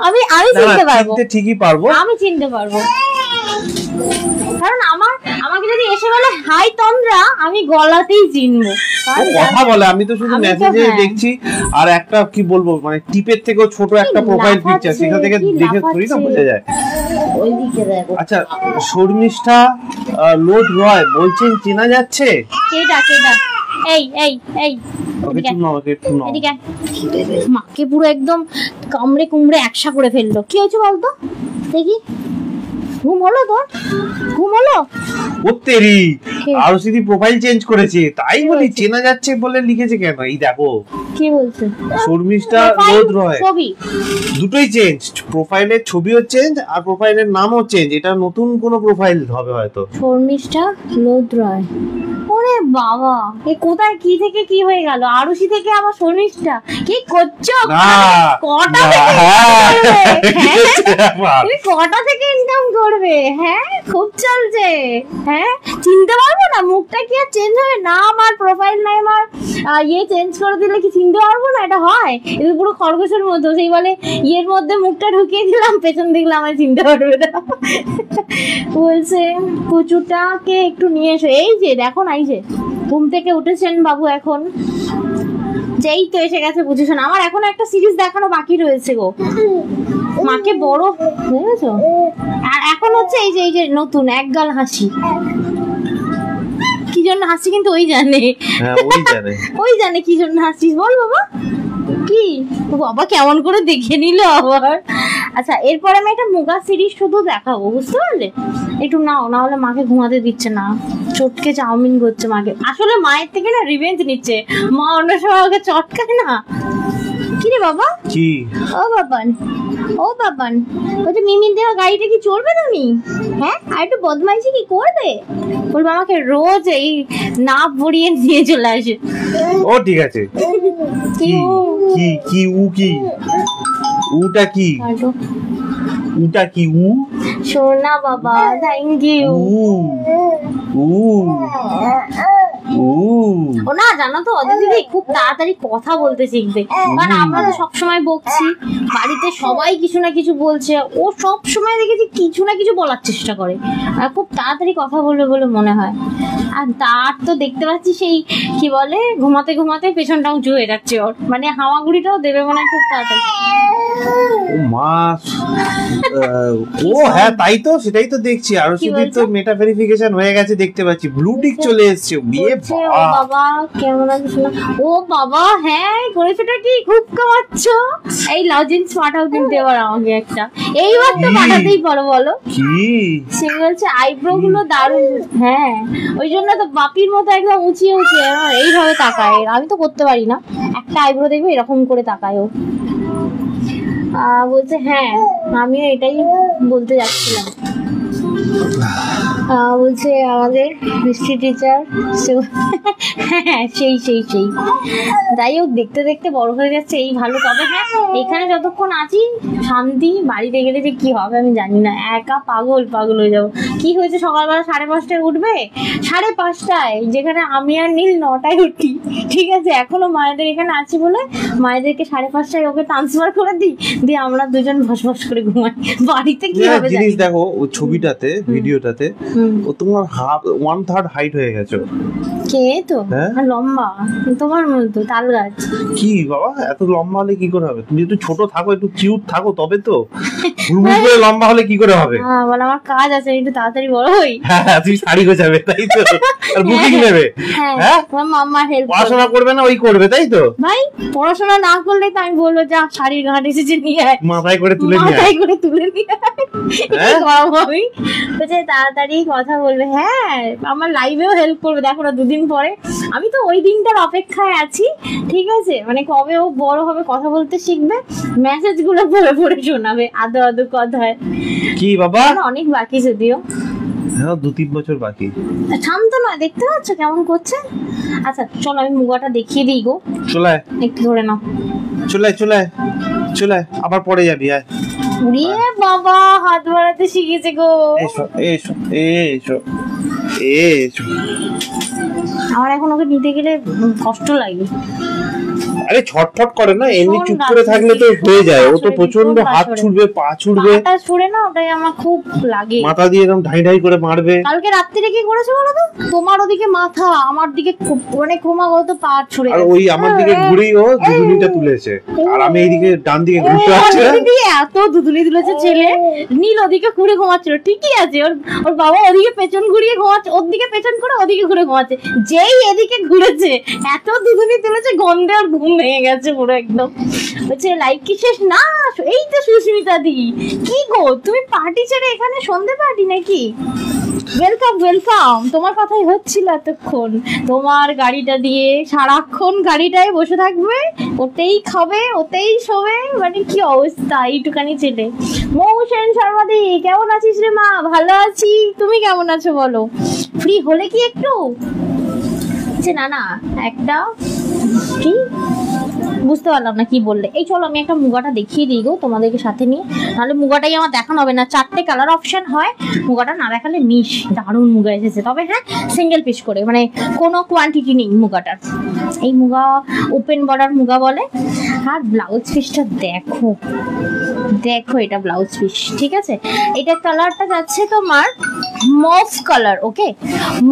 আমি চিনতে পারবো, ঠিকই পারবো, আমি চিনতে পারবো, কারণ আমাকে যদি এসে বলে হাই তন্দ্রা, আমি গলাতেই চিনবো। কথা বলে, আমি তো শুধু মেসেজে দেখছি, আর একটা কি বলবো মানে টিপের থেকেও ছোট একটা প্রোফাইল পিকচার, সেখান থেকে দেখে থোড়ি না বোঝা যায়। ওইদিকে দেখো। আচ্ছা, শর্মিষ্ঠা লোড রয় বলছেন চেনা যাচ্ছে? কেডা এই এদিকে মাকে পুরো একদম কামড়ে কুমড়ে একসা করে ফেললো। কি হয়েছে বলতো দেখি? ঘুম হলো তোর? ঘুম হলো? ওতেরি আরুষিদি প্রোফাইল চেঞ্জ করেছে, তাই বলি চেনা যাচ্ছে বলে লিখেছে কেন? এই দেখো কি বলছে, শর্মিষ্ঠা লোড রয় দুটোই চেঞ্জ, প্রোফাইলের ছবিও চেঞ্জ আর প্রোফাইলের নামও চেঞ্জ। এটা নতুন কোনো প্রোফাইল হবে হয়তো। শর্মিষ্ঠা লোড রয়, ওরে বাবা, এ কোথায় কি থেকে কি হয়ে গেল? আরুষি থেকে আবার শর্মিষ্ঠা, কি করছো? কটা থেকে ইনকাম করবে? হ্যাঁ, খুব চলছে। হ্যাঁ, চিনতে পারবো না, মুখটা কি আর চেঞ্জ হবে? না আমার প্রোফাইল নাই, আমার চেঞ্জ করে দিলে কি চিনতে পারবো না? এটা হয়? এটা পুরো খরগোশের মতো, সেই বলে ইয়ের মধ্যে মুখটা ঢুকিয়ে দিলাম, পেছন দেখলে আমার চিনতে পারবে না। বলছে কুচুটাকে একটু নিয়ে এসো। এই যে দেখো না, এই যে ঘুম থেকে উঠেছেন বাবু, এখন যেই তো এসে গেছে বুঝেছেন। আমার এখন একটা সিরিজ দেখানো বাকি রয়েছে গো, মাকে বড় বুঝেছো। আর এখন হচ্ছে এই যে নতুন একগাল হাসি। কি জন্য হাসি কিন্তু ওই জানে, ওই জানে কি জন্য হাসিস, বল বাবা। কি বাবা কেমন করে দেখে নিল আবার। আচ্ছা, এরপরে আমি একটা মুগা সিরিজ শুধু দেখাবো, বুঝতে পারলে? একটু নাও, না হলে মাকে ঘুমাতে দিচ্ছে না, চটকে চাউমিন করছে মাকে। আসলে মায়ের থেকে না রিভেঞ্জ নিচ্ছে, মা অন্য সময় ওকে চটকায় না। কি রে বাবা? কি? ও বাবান বলছে মিমিন দেওয়া গাড়িটা কি চলবে তুমি? হ্যাঁ, আর একটু বদমাইশি কি করবে? বলবো আমাকে রোজ এই নাপ ভরিয়ে নিয়ে চলে আসে। ও ঠিক আছে। কি উটা কি? উটা কি? সোনা বাবা, থ্যাংক ইউ। ও না, জানো তো অদিতি দিদি খুব তাড়াতাড়ি কথা বলতে শিখবে, কারণ আমরা তো সবসময় বকছি, বাড়িতে সবাই কিছু না কিছু বলছে, ও সব সময় দেখেছি কিছু না কিছু বলার চেষ্টা করে, আর খুব তাড়াতাড়ি কথা বলবে বলে মনে হয়। আর তার তো দেখতে পাচ্ছি সেই কি বলে, ঘুমাতে ঘুমাতে পেছনটা উঁচু হয়ে যাচ্ছে ওর, মানে হামাগুড়িটাও দেবে মনে হয় খুব তাড়াতাড়ি। ও মা, ও হ্যাঁ তাই তো, সেটাই তো দেখছি। আর তো মেটা ভেরিফিকেশন হয়ে গেছে দেখতে পাচ্ছি, ব্লু টিক চলে এসেছে। বিয়ে বাবা কেমন আছে শোনা? ও বাবা হ্যাঁ, করেছেটা কি খুব কামাচ্ছো। এই লজেন্স পাঠাও কিন্তু এবার আমাকে একটা, এইবার তো পাঠাতেই পারো। বলো কি? সে বলছে আইব্রো গুলো দারুণ। হ্যাঁ, ওই জন্য তো বাপির মতো একদম উঁচিয়ে উঁচিয়ে এইভাবে তাকায়। আমি তো করতে পারি না, একটা আইব্রো দেখবে এরকম করে তাকায় ও। বলছে হ্যাঁ, আমিও এটাই বলতে যাচ্ছিলাম। বলছে আমাদের হিস্ট্রি টিচার। হ্যাঁ সেই সেই সেই যাই হোক, দেখতে দেখতে বড় হয়ে যাচ্ছে, এই ভালো। তবে হ্যাঁ, এখানে যতক্ষণ আছি শান্তি, বাড়িতে গেলে যে কি হবে আমি জানি না, একা পাগল পাগল হয়ে যাবো। কি হয়েছে, সকালবেলা 5:30টায় উঠবে, 5:30টায়, যেখানে আমি আর নীল 9টায় উঠি, ঠিক আছে। এখনো মায়েদের এখানে আছি বলে মায়েদেরকে 5:30টায় ওকে ট্রান্সফার করে দিই, দিয়ে আমরা দুজন ভসভস করে ঘুমাই। বাড়িতে কি হবে জিনিস দেখো, ও ছবিটাতে ভিডিওটাতে ও তোমার 1/3 হাইট হয়ে গেছে। কে তো লম্বা তোমার মতো তাল গাছ। কি বাবা, এত লম্বা হলে কি করে হবে? তুমি একটু ছোট থাকো, একটু কিউট থাকো, তবে তো। লম্বা হলে কি করে হবে? বল আমার কাজ আছে, একটু তাড়াতাড়ি বড় হই। হ্যাঁ, তুমি শাড়ি গোছাবে তাই তো, আর বুকিং নেবে। হ্যাঁ, মাম্মা হেল্প পড়াশোনা করবে না, ওই করবে তাই তো। ভাই পড়াশোনা না করলে তো আমি বলবো যা শাড়ির ঘাট এসেছে নিয়ে আয়, মাথায় করে তুলে নিয়ে আয়, মাথায় করে তুলে নিয়ে আয়। আমি বলছে তাড়াতাড়ি কথা বলবে। হ্যাঁ, আমার লাইভেও হেল্প করবে। দেখো না, 2 দিন পরে আমি তো ওই দিনটার অপেক্ষায় আছি, ঠিক আছে। মানে কবে ও বড় হবে, কথা বলতে শিখবে, মেসেজ গুলো পড়ে পড়ে শোনাবে আদো আদো কথায়। কি বাবা, অনেক বাকি যদিও, হ্যাঁ 2-3 বছর বাকি। শান্ত নয়, দেখতে পাচ্ছ কেমন করছে। আচ্ছা চলো আমি মুগাটা দেখিয়ে দিই গো। চলে একটু ধরে নাও, চলে চলে চলে, আবার পরে যাবি। আয়, উড়িয়ে বাবা হাত বাড়াতে শিখেছে গো। এসো এসো এসো এসো। আমার এখন ওকে নিতে গেলে কষ্ট লাগে। আরে ছটফট করে না, এমনি চুপ করে থাকলে তো হয়ে যায়। ও তো প্রচন্ড হাত ছুড়বে, পা ছুড়বে, পাটা ছুড়ে না, ওটাই আমার খুব লাগে। মাথা দিয়ে এরকম ঢাই ঢাই করে মারবে। কালকে রাত্রিরে কি করেছে বলো তো, তোমার ওদিকে মাথা, আমার দিকে মানে ক্রমাগত পা ছুড়ে, আর ওই আমার দিকে ঘুরেই ও দুদুনিটা তুলেছে, আর আমি এইদিকে ডান দিকে ঘুরতে আসছি। এত দুদুনি তুলেছে ছেলে। নীল ওদিকে ঘুরে ঘুমাচ্ছিল, ঠিকই আছে, ওর বাবা ওদিকে পেছন ঘুরিয়ে ঘুমাচ্ছে, ওর দিকে পেছন করে ওদিকে ঘুরে ঘুমাচ্ছে। যেই এদিকে ঘুরেছে এত দুদুনি তুলেছে, গন্ধে ওর ঘুম ভেঙে গেছে পুরো একদম। বলছে লাইভ কি শেষ না? এই তো সুস্মিতা দি, কি গো তুমি পার্টি ছেড়ে এখানে, সন্ধে পার্টি নাকি? ওয়েলকাম ওয়েলকাম, তোমার কথাই হচ্ছিল এতক্ষণ। তোমার গাড়িটা দিয়ে সারাক্ষণ গাড়িটায় বসে থাকবে, ওতেই খাবে, ওতেই শোবে, মানে কি অবস্থা এইটুকানি ছেলে। মৌ সেন শর্মাদি কেমন আছিস রে মা? ভালো আছি, তুমি কেমন আছো বলো? ফ্রি হলে কি একটু? না না একটা কি বুঝতে পারলাম না কি বললে। এই চলো আমি একটা মুগাটা দেখিয়ে দিই গো তোমাদেরকে সাথে নিয়ে, নাহলে মুগাটাই আমার দেখানো হবে না। 4টে কালার অপশন হয়, মুগাটা না দেখালে মিস। দারুণ মুগা এসেছে, তবে হ্যাঁ সিঙ্গেল পিস করে, মানে কোনো কোয়ান্টিটি নেই মুগাটার। এই মুগা ওপেন বর্ডার মুগা বলে। আর ব্লাউজ পিসটা দেখো, দেখো এটা ব্লাউজ পিস, ঠিক আছে। এটা কালারটা যাচ্ছে তোমার মভ কালার, ওকে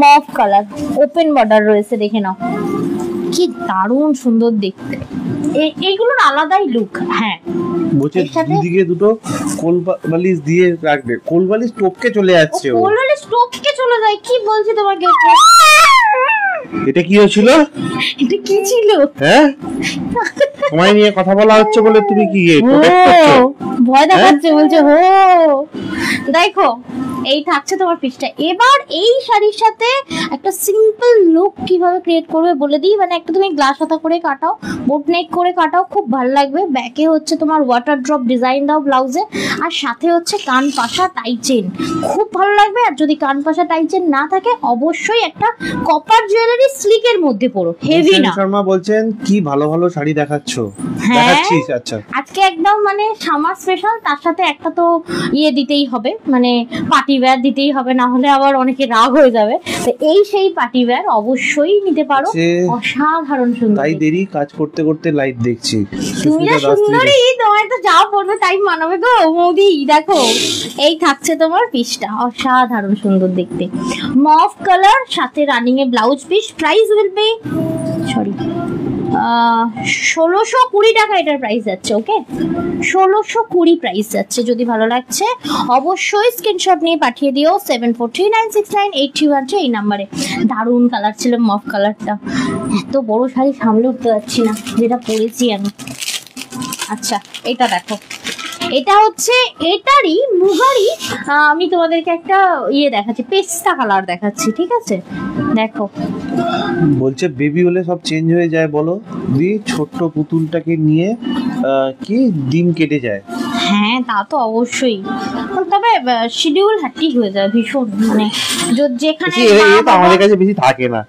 মভ কালার, ওপেন বর্ডার রয়েছে, দেখে নাও কি দারুণ সুন্দর দেখতে। এইগুলোর আলাদাই লুক। হ্যাঁ বলছে দুদিকে দুটো কোলবালিশ দিয়ে রাখবে। কোলবালিশ টপকে চলে যাচ্ছে, কোলবালিশ টপকে চলে যায়, কি বলছি তোমাকে? এটা কি হয়েছিল? এটা কি ছিল? হ্যাঁ সময় নিয়ে কথা বলা হচ্ছে বলে তুমি কি ভয় দেখাচ্ছে? বলছে হো। দেখো এই থাকছে তোমার পিসটা। এবার এই শাড়ির সাথে একটা সিম্পল লুক কিভাবে ক্রিয়েট করবে বলে দিই। মানে একটা তুমি গ্লাস হাতা করে কাটাও, বোট নেক করে কাটাও, খুব ভালো লাগবে। ব্যাকে হচ্ছে তোমার ওয়াটার ড্রপ ডিজাইন দাও ব্লাউজে, আর সাথে হচ্ছে কান পাশা টাই চেন, খুব ভালো লাগবে। আর যদি কান পাশা টাই চেন না থাকে, অবশ্যই একটা কপার জুয়েলারি স্লিকের মধ্যে পরো, হেভি না? শর্মা বলছেন কি ভালো ভালো শাড়ি দেখাচ্ছো। দেখাচ্ছিস? আচ্ছা আজকে একদম মানে সামার স্পেশাল, তার সাথে একটা তো ইয়ে দিতেই হবে, মানে পার্টি ওয়্যার দিতেই হবে, না হলে আবার অনেকে রাগ হয়ে যাবে। তো এই সেই পার্টি ওয়্যার অবশ্যই নিতে পারো, অসাধারণ সুন্দর। তাই দেরি কাজ করতে করতে লাইভ দেখছি। তুমি না সুন্দরী, তোমার তো যা পড়বে তাই মানাবে গো মোদি। দেখো এই থাকছে তোমার পিসটা, অসাধারণ সুন্দর দেখতে, মভ কালার, সাথে running A blouse piece. Price will be sorry 1620 টাকা এটার প্রাইস যাচ্ছে। ওকে 1620 প্রাইস যাচ্ছে। যদি ভালো লাগছে অবশ্যই স্ক্রিনশট নিয়ে পাঠিয়ে দিও 74396981 এই নাম্বারে। দারুণ কালার ছিল মফ কালারটা। এত বড় শাড়ি সামলে উঠতে পারছি না যেটা পরেছি আমি। আচ্ছা এটা দেখো, এটা হচ্ছে এটারই মুগারই আমি তোমাদেরকে একটা ইয়ে দেখাচ্ছি, পেস্তা কালার দেখাচ্ছি, ঠিক আছে? দেখো বলছে বেবি হলে সব চেঞ্জ হয়ে যায় বলো দি, ছোট্ট পুতুলটাকে নিয়ে কি দিন কেটে যায়। হ্যাঁ তা তো অবশ্যই, তবে শিডিউল হ্যাট্রিক হয়ে যায় ভীষণ, মানে যেখানে তো আমাদের কাছে বেশি থাকে না,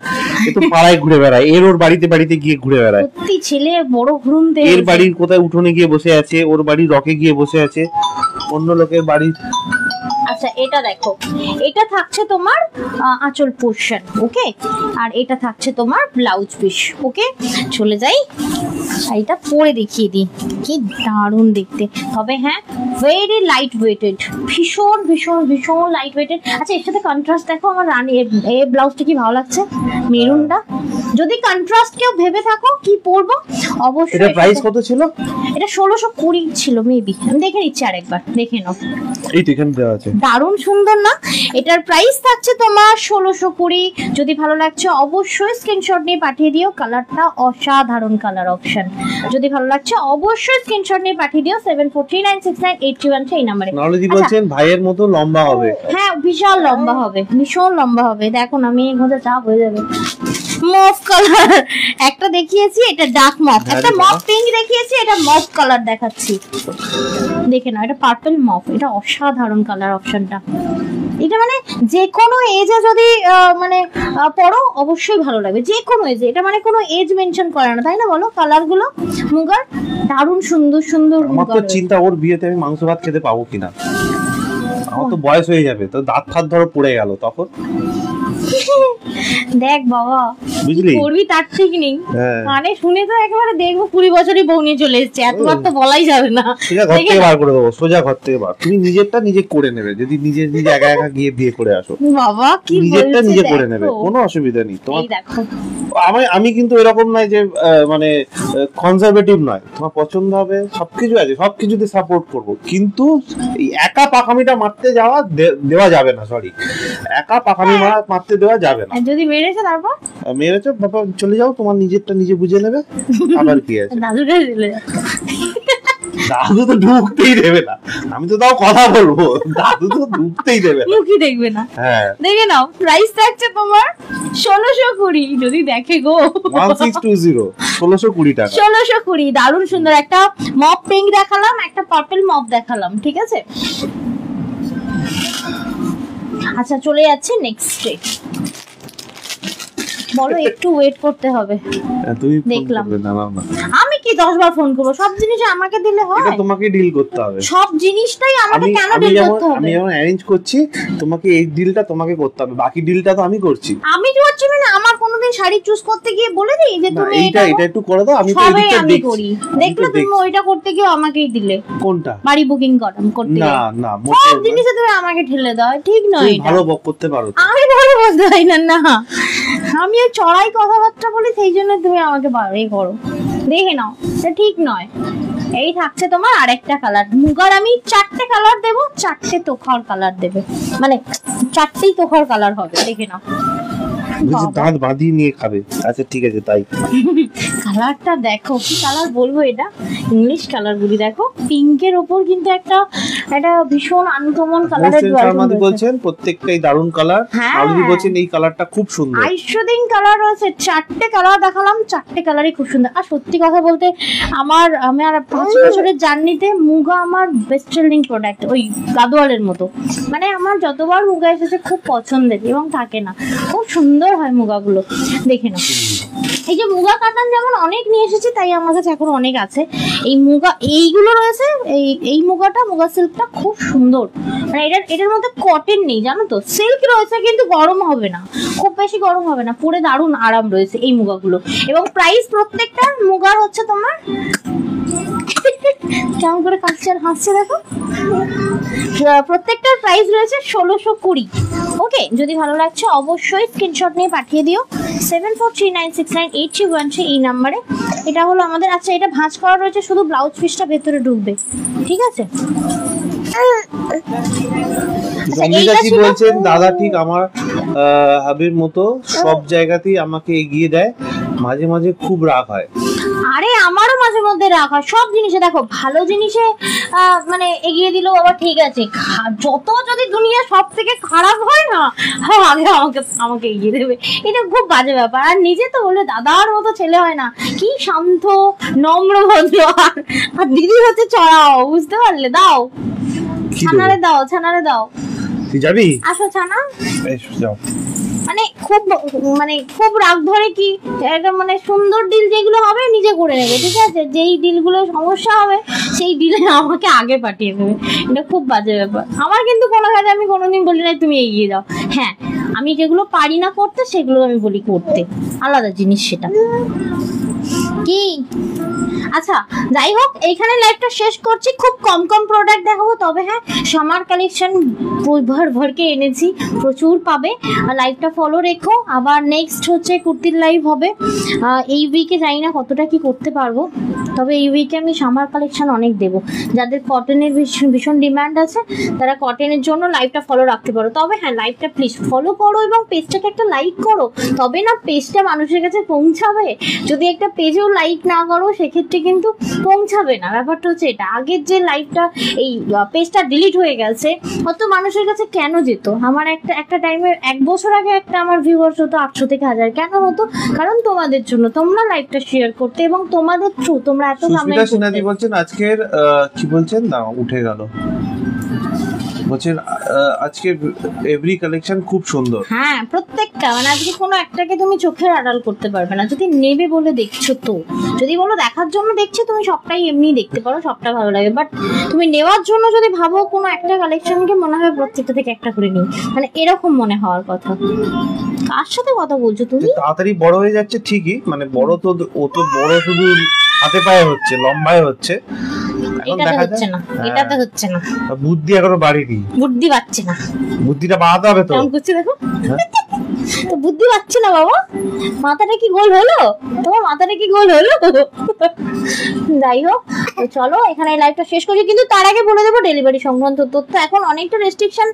এ তো পাড়ায় ঘুরে বেড়ায়, এর ওর বাড়িতে বাড়িতে গিয়ে ঘুরে বেড়ায়। সত্যি ছেলে বড় ঘুরুম দে, এর বাড়ির কোথায় উঠোনে গিয়ে বসে আছে, ওর বাড়ির রকে গিয়ে বসে আছে, অন্য লোকের বাড়ির। আচ্ছা এটা দেখো, এটা থাকছে তোমার আঁচল পোর্শন, ওকে, আর এটা থাকছে তোমার ব্লাউজ পিস, ওকে। চলে যাই শাড়িটা পরে দেখিয়ে দিই, কি দারুণ দেখতে। তবে হ্যাঁ ভেরি লাইট ওয়েটেড, ভীষণ ভীষণ ভীষণ লাইট ওয়েটেড। আচ্ছা এর সাথে কন্ট্রাস্ট দেখো, আমার রানী এই ব্লাউজটা কি ভালো লাগছে, মেরুনটা। যদি কন্ট্রাস্ট কেউ ভেবে থাকো কি পরবো, অবশ্যই। এটা প্রাইস কত ছিল? এটা 1620 ছিল মেবি, আমি দেখে নিচ্ছি আরেকবার, দেখে নাও। এই তো এখানে দেওয়া আছে, দারুণ সুন্দর না? এটার প্রাইস থাকছে তোমার 1620। যদি ভালো লাগছে অবশ্যই স্ক্রিনশট নিয়ে পাঠিয়ে দিও, কালারটা অসাধারণ কালার অপশন। যদি ভালো লাগছে অবশ্যই স্ক্রিনশট নিয়ে পাঠিয়ে দিও 74396981 এই নম্বরে। নলেজি বলছেন ভাইয়ের মতো লম্বা হবে। হ্যাঁ বিশাল লম্বা হবে, ভীষণ লম্বা হবে। দেখো না মেয়ে ঘোষা চাপ হয়ে যাবে। মফ কালার একটা দেখিয়েছি, এটা ডার্ক মফ, একটা মফ পিঙ্ক দেখিয়েছি, এটা মফ কালার দেখাচ্ছি, দেখে নাও। এটা পার্পল মফ, এটা অসাধারণ কালার অপশনটা। এটা মানে যে কোনো এজে যদি মানে পরো অবশ্যই ভালো লাগবে, যে কোনো এজে। এটা মানে কোনো এজ মেনশন করে না, তাই না বলো? কালারগুলো মুগার দারুণ সুন্দর সুন্দর। আমার তো চিন্তা ওর বিয়েতে আমি মাংস ভাত খেতে পাবো কিনা, আমার তো বয়স হয়ে যাবে, তো দাঁত ফাত ধরো পড়ে গেল তখন। দেখ বাবা বুঝলি, করবি তার ঠিক নেই, কানে শুনে তো একেবারে দেখবো 20 বছরই বউ নিয়ে চলে এসেছে, এতবার তো বলাই যাবে না। ঘর থেকে বার করে দেবো, সোজা ঘর থেকে বার। তুমি নিজেরটা নিজে করে নেবে, যদি নিজে নিজে একা একা গিয়ে বিয়ে করে আসো। বাবা কি নিজেরটা নিজে করে নেবে, কোনো অসুবিধা নেই তোমার। দেখো আমি কিন্তু এরকম নয় যে মানে কনজারভেটিভ নয়, তোমার পছন্দ হবে সবকিছু আছে, সবকিছুতে সাপোর্ট করব, কিন্তু এই একা পাকামিটা মারতে দেওয়া যাবে না। সরি, একা পাকামি মারতে দেওয়া যাবে না। যদি মেরেছে তারপর মেরেছো বাবা, চলে যাও, তোমার নিজেরটা নিজে বুঝে নেবে। আবার কি আছে, দাদুটা চলে যাও। দাদু তো ঢুকতেই দেবে না, আমি তো তাও কথা বলবো, দাদু তো ঢুকতেই দেবে না, মুখই দেখবে না। হ্যাঁ দেখে নাও, প্রাইস থাকছে তোমার 1620। যদি দেখে গো 1620, 1620 টাকা। 1620 দারুণ সুন্দর। একটা মপ পিঙ্ক দেখালাম, একটা পার্পল মপ দেখালাম, ঠিক আছে। আচ্ছা চলে যাচ্ছে নেক্সটে। বলো একটু ওয়েট করতে হবে। তুমি দেখলাম না, আমি কি 10 বার ফোন করব? সব জিনিস আমাকে দিলে হয়? এটা তোমাকে ডিল করতে হবে, সব জিনিসটাই আমাকে কেন ডিল করতে হবে? আমি যখন অ্যারেঞ্জ করছি তোমাকে এই ডিলটা তোমাকে করতে হবে, বাকি ডিলটা তো আমি করছি। আমি তো করছি না, আমার কোনোদিন শাড়ি চুজ করতে গিয়ে বলে দিই যে তুমি এটা একটু করে দাও, আমি তো এদিকটা দেখছি। দেখলে তুমি ওইটা করতে গিয়ে আমাকেই দিলে। কোনটা? বাড়ি বুকিং করতে না না, সব জিনিসে তুমি আমাকে ঠেলে দাও, ঠিক নয়। এটা ভালো বক করতে পারো, আমি ভালো বলতে পারি না। না আমি ওই চড়াই কথাবার্তা বলি, সেই জন্য তুমি আমাকে বাড়াই করো। দেখে নাও, এটা ঠিক নয়। এই থাকছে তোমার আরেকটা কালার মুগার, আমি 4টে কালার দেবো, 4টে তোখার কালার দেবে, মানে 4টেই তোখার কালার হবে। দেখে নাও, দাঁত বাঁধিয়ে নিয়ে খাবে। আচ্ছা ঠিক আছে, তাই কালারটা দেখো, কি কালার বলবো, এটা ইংলিশ কালার গুলি দেখো, পিঙ্কের ওপর কিন্তু একটা ভীষণ আনকমন কালারের জোয়ার বলছেন, প্রত্যেকটাই দারুণ কালার। আলদি বলছেন এই কালারটা খুব সুন্দর, আইশোদিন কালার রয়েছে। 4টে কালার দেখালাম, 4টে কালারই খুব সুন্দর। আর সত্যি কথা বলতে আমার 5 বছরের জার্নিতে মুগা আমার বেস্ট সেলিং প্রোডাক্ট, ওই গাদোয়ালের মতো। মানে আমার যতবার মুগা এসেছে খুব পছন্দের, এবং থাকে না, খুব সুন্দর হয় মুগাগুলো। দেখে নাও, এই যে মুগা কাটান যেমন অনেক নিয়ে এসেছি, তাই আমার কাছে এখন অনেক আছে। এই মুগা এইগুলো রয়েছে, এই মুগাটা, মুগা সিল্কটা খুব সুন্দর। মানে এটার মধ্যে কটন নেই, জানো তো, সিল্ক রয়েছে, কিন্তু গরম হবে না, খুব বেশি গরম হবে না, পরে দারুণ আরাম রয়েছে এই মুগাগুলো। এবং প্রাইস প্রত্যেকটা মুগার হচ্ছে তোমার কেমন করে কাছে হাসছে দেখো, প্রত্যেকটার প্রাইস রয়েছে 1620। ওকে, যদি ভালো লাগছে অবশ্যই স্ক্রিনশট নিয়ে পাঠিয়ে দিও 74396981 এই নাম্বারে। এটা হলো আমাদের। আচ্ছা এটা ভাঁজ করা রয়েছে, শুধু ব্লাউজ পিসটা ভেতরে ঢুকবে, ঠিক আছে। বলছেন দাদা ঠিক আমার হাবির মতো সব জায়গাতেই আমাকে এগিয়ে দেয়, মাঝে মাঝে খুব রাগ হয়। আরে আমারও মাঝে মধ্যে রাগ হয় সব জিনিসে। দেখো ভালো জিনিসে মানে এগিয়ে দিলেও আবার ঠিক আছে, যত যদি দুনিয়া সব থেকে খারাপ হয় না, আগে আমাকে এগিয়ে দেবে, এটা খুব বাজে ব্যাপার। আর নিজে তো বলে দাদার মতো ছেলে হয় না, কি শান্ত নম্র ভদ্র, আর দিদি হচ্ছে চড়াও, বুঝতে পারলে? দাও ছানারে দাও। তুই যাবি? আসো ছানা। যাও। মানে খুব রাগ ধরে কি, একটা মানে সুন্দর ডিল যেগুলো হবে নিজে করে নেবে, ঠিক আছে? যেই ডিলগুলো সমস্যা হবে সেই ডিলে আমাকে আগে পাঠিয়ে দেবে, এটা খুব বাজে ব্যাপার। আমার কিন্তু কোনো কাজে আমি কোনোদিন বলি না তুমি এগিয়ে যাও। হ্যাঁ, আমি যেগুলো পারি না করতে সেগুলো আমি বলি করতে, আলাদা জিনিস সেটা। কি আচ্ছা, যাই হোক, এইখানে লাইভটা শেষ করছি। খুব কম প্রোডাক্ট দেখাবো, তবে হ্যাঁ সামার কালেকশন ভরকে এনেছি, প্রচুর পাবে। লাইভটা ফলো রেখো। আবার নেক্সট হচ্ছে কুর্তির লাইভ হবে এই উইকে, জানি না কতটা কি করতে পারবো, তবে এই উইকে আমি সামার কালেকশন অনেক দেবো। যাদের কটনের ভীষণ ডিমান্ড আছে তারা কটনের জন্য লাইভটা ফলো রাখতে পারো। তবে হ্যাঁ, লাইভটা প্লিজ ফলো করো এবং পেজটাকে একটা লাইক করো, তবে না পেজটা মানুষের কাছে পৌঁছাবে। যদি একটা পেজেও লাইক না করো সেক্ষেত্রে কিন্তু পৌঁছাবে না। ব্যাপারটা হচ্ছে এটা, আগের যে লাইভটা এই পেজটা ডিলিট হয়ে গেছে, অত মানুষের কাছে কেন যেত? আমার একটা টাইমে 1 বছর আগে একটা আমার ভিউয়ার্স হতো 800 থেকে 1000। কেন হতো? কারণ তোমাদের জন্য, তোমরা লাইভটা শেয়ার করতে এবং তোমাদের থ্রু তোমরা এত কমেন্ট করতে। সিনাদি বলছেন আজকের কি বলছেন, না উঠে গেল, বলছেন আজকে এভরি কালেকশন খুব সুন্দর। হ্যাঁ, প্রত্যেকটা, মানে আজকে কোনো একটাকে তুমি চোখের আড়াল করতে পারবে না। যদি নেবে বলে দেখছো, তো যদি বলো দেখার জন্য দেখছো, তুমি সবটাই এমনি দেখতে পারো, সবটা ভালো লাগে। বাট তুমি নেওয়ার জন্য যদি ভাবো কোনো একটা কালেকশনকে, মনে হয় প্রত্যেকটা থেকে একটা করে নিই, মানে এরকম মনে হওয়ার কথা। কার সাথে কথা বলছো তুমি? তাড়াতাড়ি বড় হয়ে যাচ্ছে ঠিকই, মানে বড় তো ও তো বড় শুধু হাতে পায়ে হচ্ছে, লম্বায় হচ্ছে, এটাতে হচ্ছে না। বুদ্ধি এখনো বাড়েনি, বুদ্ধি বাড়ছে না, বুদ্ধিটা বাড়াতে হবে তো। কেমন করছি দেখো, তো বুদ্ধি পাচ্ছি না বাবা। মাথাটা কি গোল হলো তোমার? মাথাটা কি গোল হলো? যাই হোক, চলো এখানে লাইভটা শেষ করছি। কিন্তু তার আগে বলে দেবো ডেলিভারি সংক্রান্ত তথ্য। এখন অনেকটা রেস্ট্রিকশন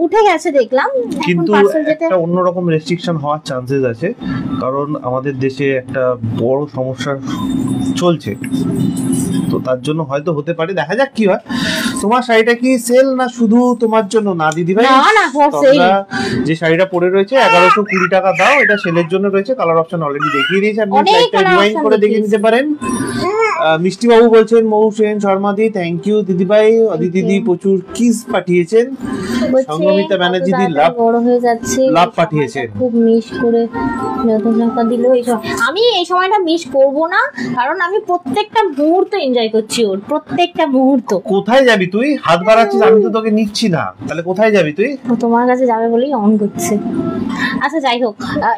উঠে গেছে দেখলাম, কিন্তু একটা অন্যরকম রেস্ট্রিকশন হওয়ার চান্সেস আছে, কারণ আমাদের দেশে একটা বড় সমস্যা চলছে, তো তার জন্য হয়তো হতে পারে, দেখা যাক কি হয়। তোমার শাড়িটা কি সেল না শুধু তোমার জন্য? না দিদি ভাই, তোমরা যে শাড়িটা পরে রয়েছে 1120 টাকা দাও, এটা সেলের জন্য রয়েছে। কালার অপশন অলরেডি দেখিয়ে দিয়েছি, আপনি একটা রিওয়াইন্ড করে দেখে নিতে পারেন। মিষ্টি বাবু বলছেন মৌ সেন শর্মা দি, থ্যাংক ইউ দিদি ভাই। অদিতি দি প্রচুর কিস পাঠিয়েছেন। সংগমিতা ব্যানার্জি দি বড় হয়ে যাচ্ছে, লাভ পাঠিয়েছেন, খুব মিস করে দিলেও আমি এই সময়টা মিস করব না, কারণ আমি প্রত্যেকটা মুহূর্ত এনজয় করছি, ওর প্রত্যেকটা মুহূর্ত। কোথায় যাবি তুই? হাত বাড়াচ্ছিস, আমি তো তোকে নিচ্ছি না, তাহলে কোথায় যাবি তুই? তোমার কাছে যাবে বলেই অন করছে। আচ্ছা যাই হোক,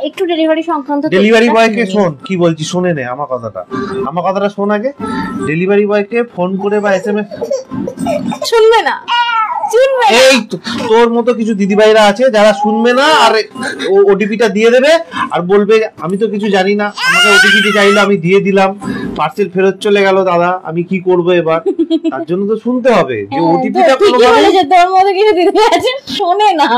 একটু ডেলিভারি সংক্রান্ত। ডেলিভারি বয়কে শোন, কি বলছি শুনে নে আমার কথাটা শোন আগে। ডেলিভারি বয়কে ফোন করে বা এসএমএস শুনবে না, এই তোর মতো কিছু দিদিভাইরা আছে যারা শুনবে না, আর ওটিপিটা দিয়ে দেবে আর বলবে আমি তো কিছু জানি না, আমাকে ওটিপি চাইলো আমি দিয়ে দিলাম, পার্সেল ফেরত চলে গেল, দাদা আমি কি করব এবার? তার জন্য তো শুনতে হবে যে ওটিপিটা কোনোভাবে। তোর মতো কিছু দিদিভাই আছে শোনে না,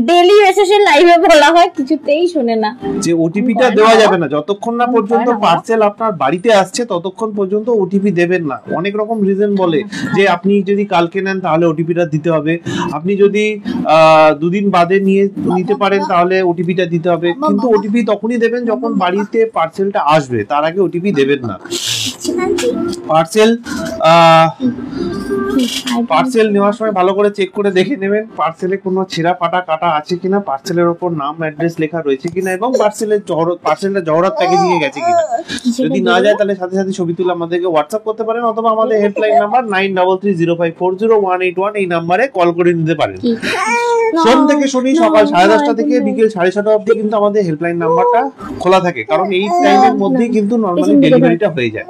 ডেলি বেসিসে লাইভে বলা হয়, কিছুতেই শোনে না যে ওটিপিটা দেওয়া যাবে না যতক্ষণ না পর্যন্ত পার্সেল আপনার বাড়িতে আসছে, ততক্ষণ পর্যন্ত ওটিপি দেবেন না। অনেক রকম রিজন বলে যে আপনি যদি কালকে নেন তাহলে ওটিপিটা দিতে হবে, আপনি যদি 2 দিন বাদে নিতে পারেন তাহলে ওটিপিটা দিতে হবে, কিন্তু ওটিপি তখনই দেবেন যখন বাড়িতে পার্সেলটা আসবে, তার আগে ওটিপি দেবেন না। পার্সেল নেওয়ার সময় ভালো করে চেক করে দেখে নেবেন পার্সেলে কোনো ছেঁড়া ফাটা কাটা আছে কিনা, পার্সেলের ওপর নাম অ্যাড্রেস লেখা রয়েছে কিনা, এবং পার্সেলটা জহরত প্যাকেজিং এ গেছে কিনা। যদি না যায় তাহলে সাথে সাথে ছবি তুলে আমাদেরকে হোয়াটসঅ্যাপ করতে পারেন, অথবা আমাদের হেল্পলাইন নাম্বার 9330540181 এই নাম্বারে কল করে নিতে পারেন। সোম থেকে শনি সকাল 10:30 থেকে বিকেল 6:30 অবধি কিন্তু আমাদের হেল্পলাইন নাম্বারটা খোলা থাকে, কারণ এই টাইমের মধ্যেই কিন্তু নরমালি ডেলিভারিটা হয়ে যায়।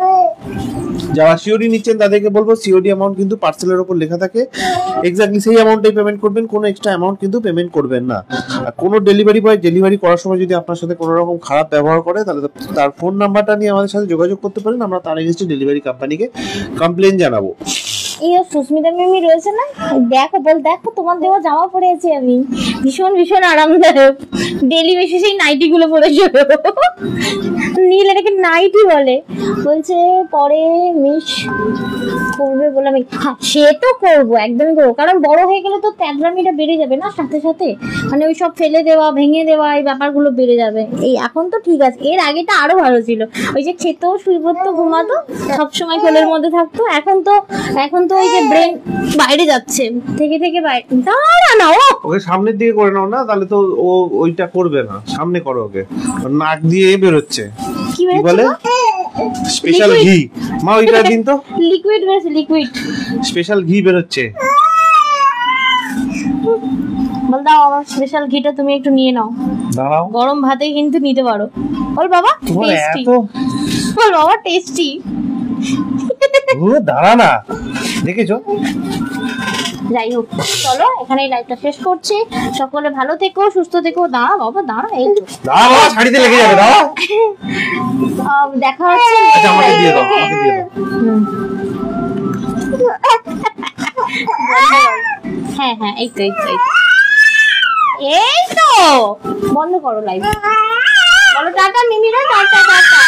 যারা সিওডি নিচ্ছেন তাদেরকে বলবো সিওডি অ্যামাউন্ট কিন্তু পার্সেলের উপর লেখা থাকে, এক্স্যাক্টলি সেই অ্যামাউন্টটাই পেমেন্ট করবেন, কোনো এক্সট্রা অ্যামাউন্ট কিন্তু পেমেন্ট করবেন না। আর কোনো ডেলিভারি বয় ডেলিভারি করার সময় যদি আপনার সাথে কোনো রকম খারাপ ব্যবহার করে তাহলে তার ফোন নাম্বারটা নিয়ে আমাদের সাথে যোগাযোগ করতে পারেন, আমরা তার এগেইনস্টে ডেলিভারি কোম্পানিকে কমপ্লেন জানাবো। এই সুস্মিতা মিমি রয়েছে না, দেখো বল, দেখো তোমার দেওয়া জামা পরে আছি আমি, ভীষণ ভীষণ আরামদায়ক, ডেলি বেসিসে এই নাইটি গুলো পরে যাবো। নীল এটাকে নাইটি বলে, বলছে পরে মিস করবে বলে আমি, হ্যাঁ সে তো করবো, একদমই করবো, কারণ বড় হয়ে গেলে তো ত্যাগরামিটা বেড়ে যাবে না সাথে সাথে, মানে ওই সব ফেলে দেওয়া ভেঙে দেওয়া এই ব্যাপারগুলো বেড়ে যাবে। এই এখন তো ঠিক আছে, এর আগেটা আরো ভালো ছিল, ওই যে খেতো শুয়ে পড়তো ঘুমাতো সবসময় কোলের মধ্যে থাকতো, এখন তো ওই যে ব্রেন বাইরে যাচ্ছে, থেকে থেকে বাইরে, দাঁড়া না ও, ওকে সামনের দিকে করে নাও না, তাহলে তো ও ওইটা করবে না, সামনে করো ওকে, ওর নাক দিয়ে বেরোচ্ছে, কি কি বলে স্পেশাল ঘি, মা ওইটা দিন তো, লিকুইড বেরোচ্ছে, লিকুইড স্পেশাল ঘি বেরোচ্ছে, বল দাও আমার স্পেশাল ঘিটা তুমি একটু নিয়ে নাও, দাঁড়াও, গরম ভাতে কিন্তু নিতে পারো, বল বাবা তোমার টেস্টি, এত বল বাবা টেস্টি, ও দাঁড়া না, দেখেছো? যাই হোক চলো এখানেই লাইভটা শেষ করছি, সকলে ভালো থেকো সুস্থ থেকো, দাঁড়া বাবা দাঁড়া, এই তো দাঁড়া বাবা, শাড়িতে লেগে যাবে, দাঁড়া, দেখা হচ্ছে, আচ্ছা আমাকে দিয়ে দাও, আমাকে দিয়ে দাও, হ্যাঁ হ্যাঁ এই তো এই তো বন্ধ করো লাইভ, বলো টাটা মিমিরা, টাটা টাটা।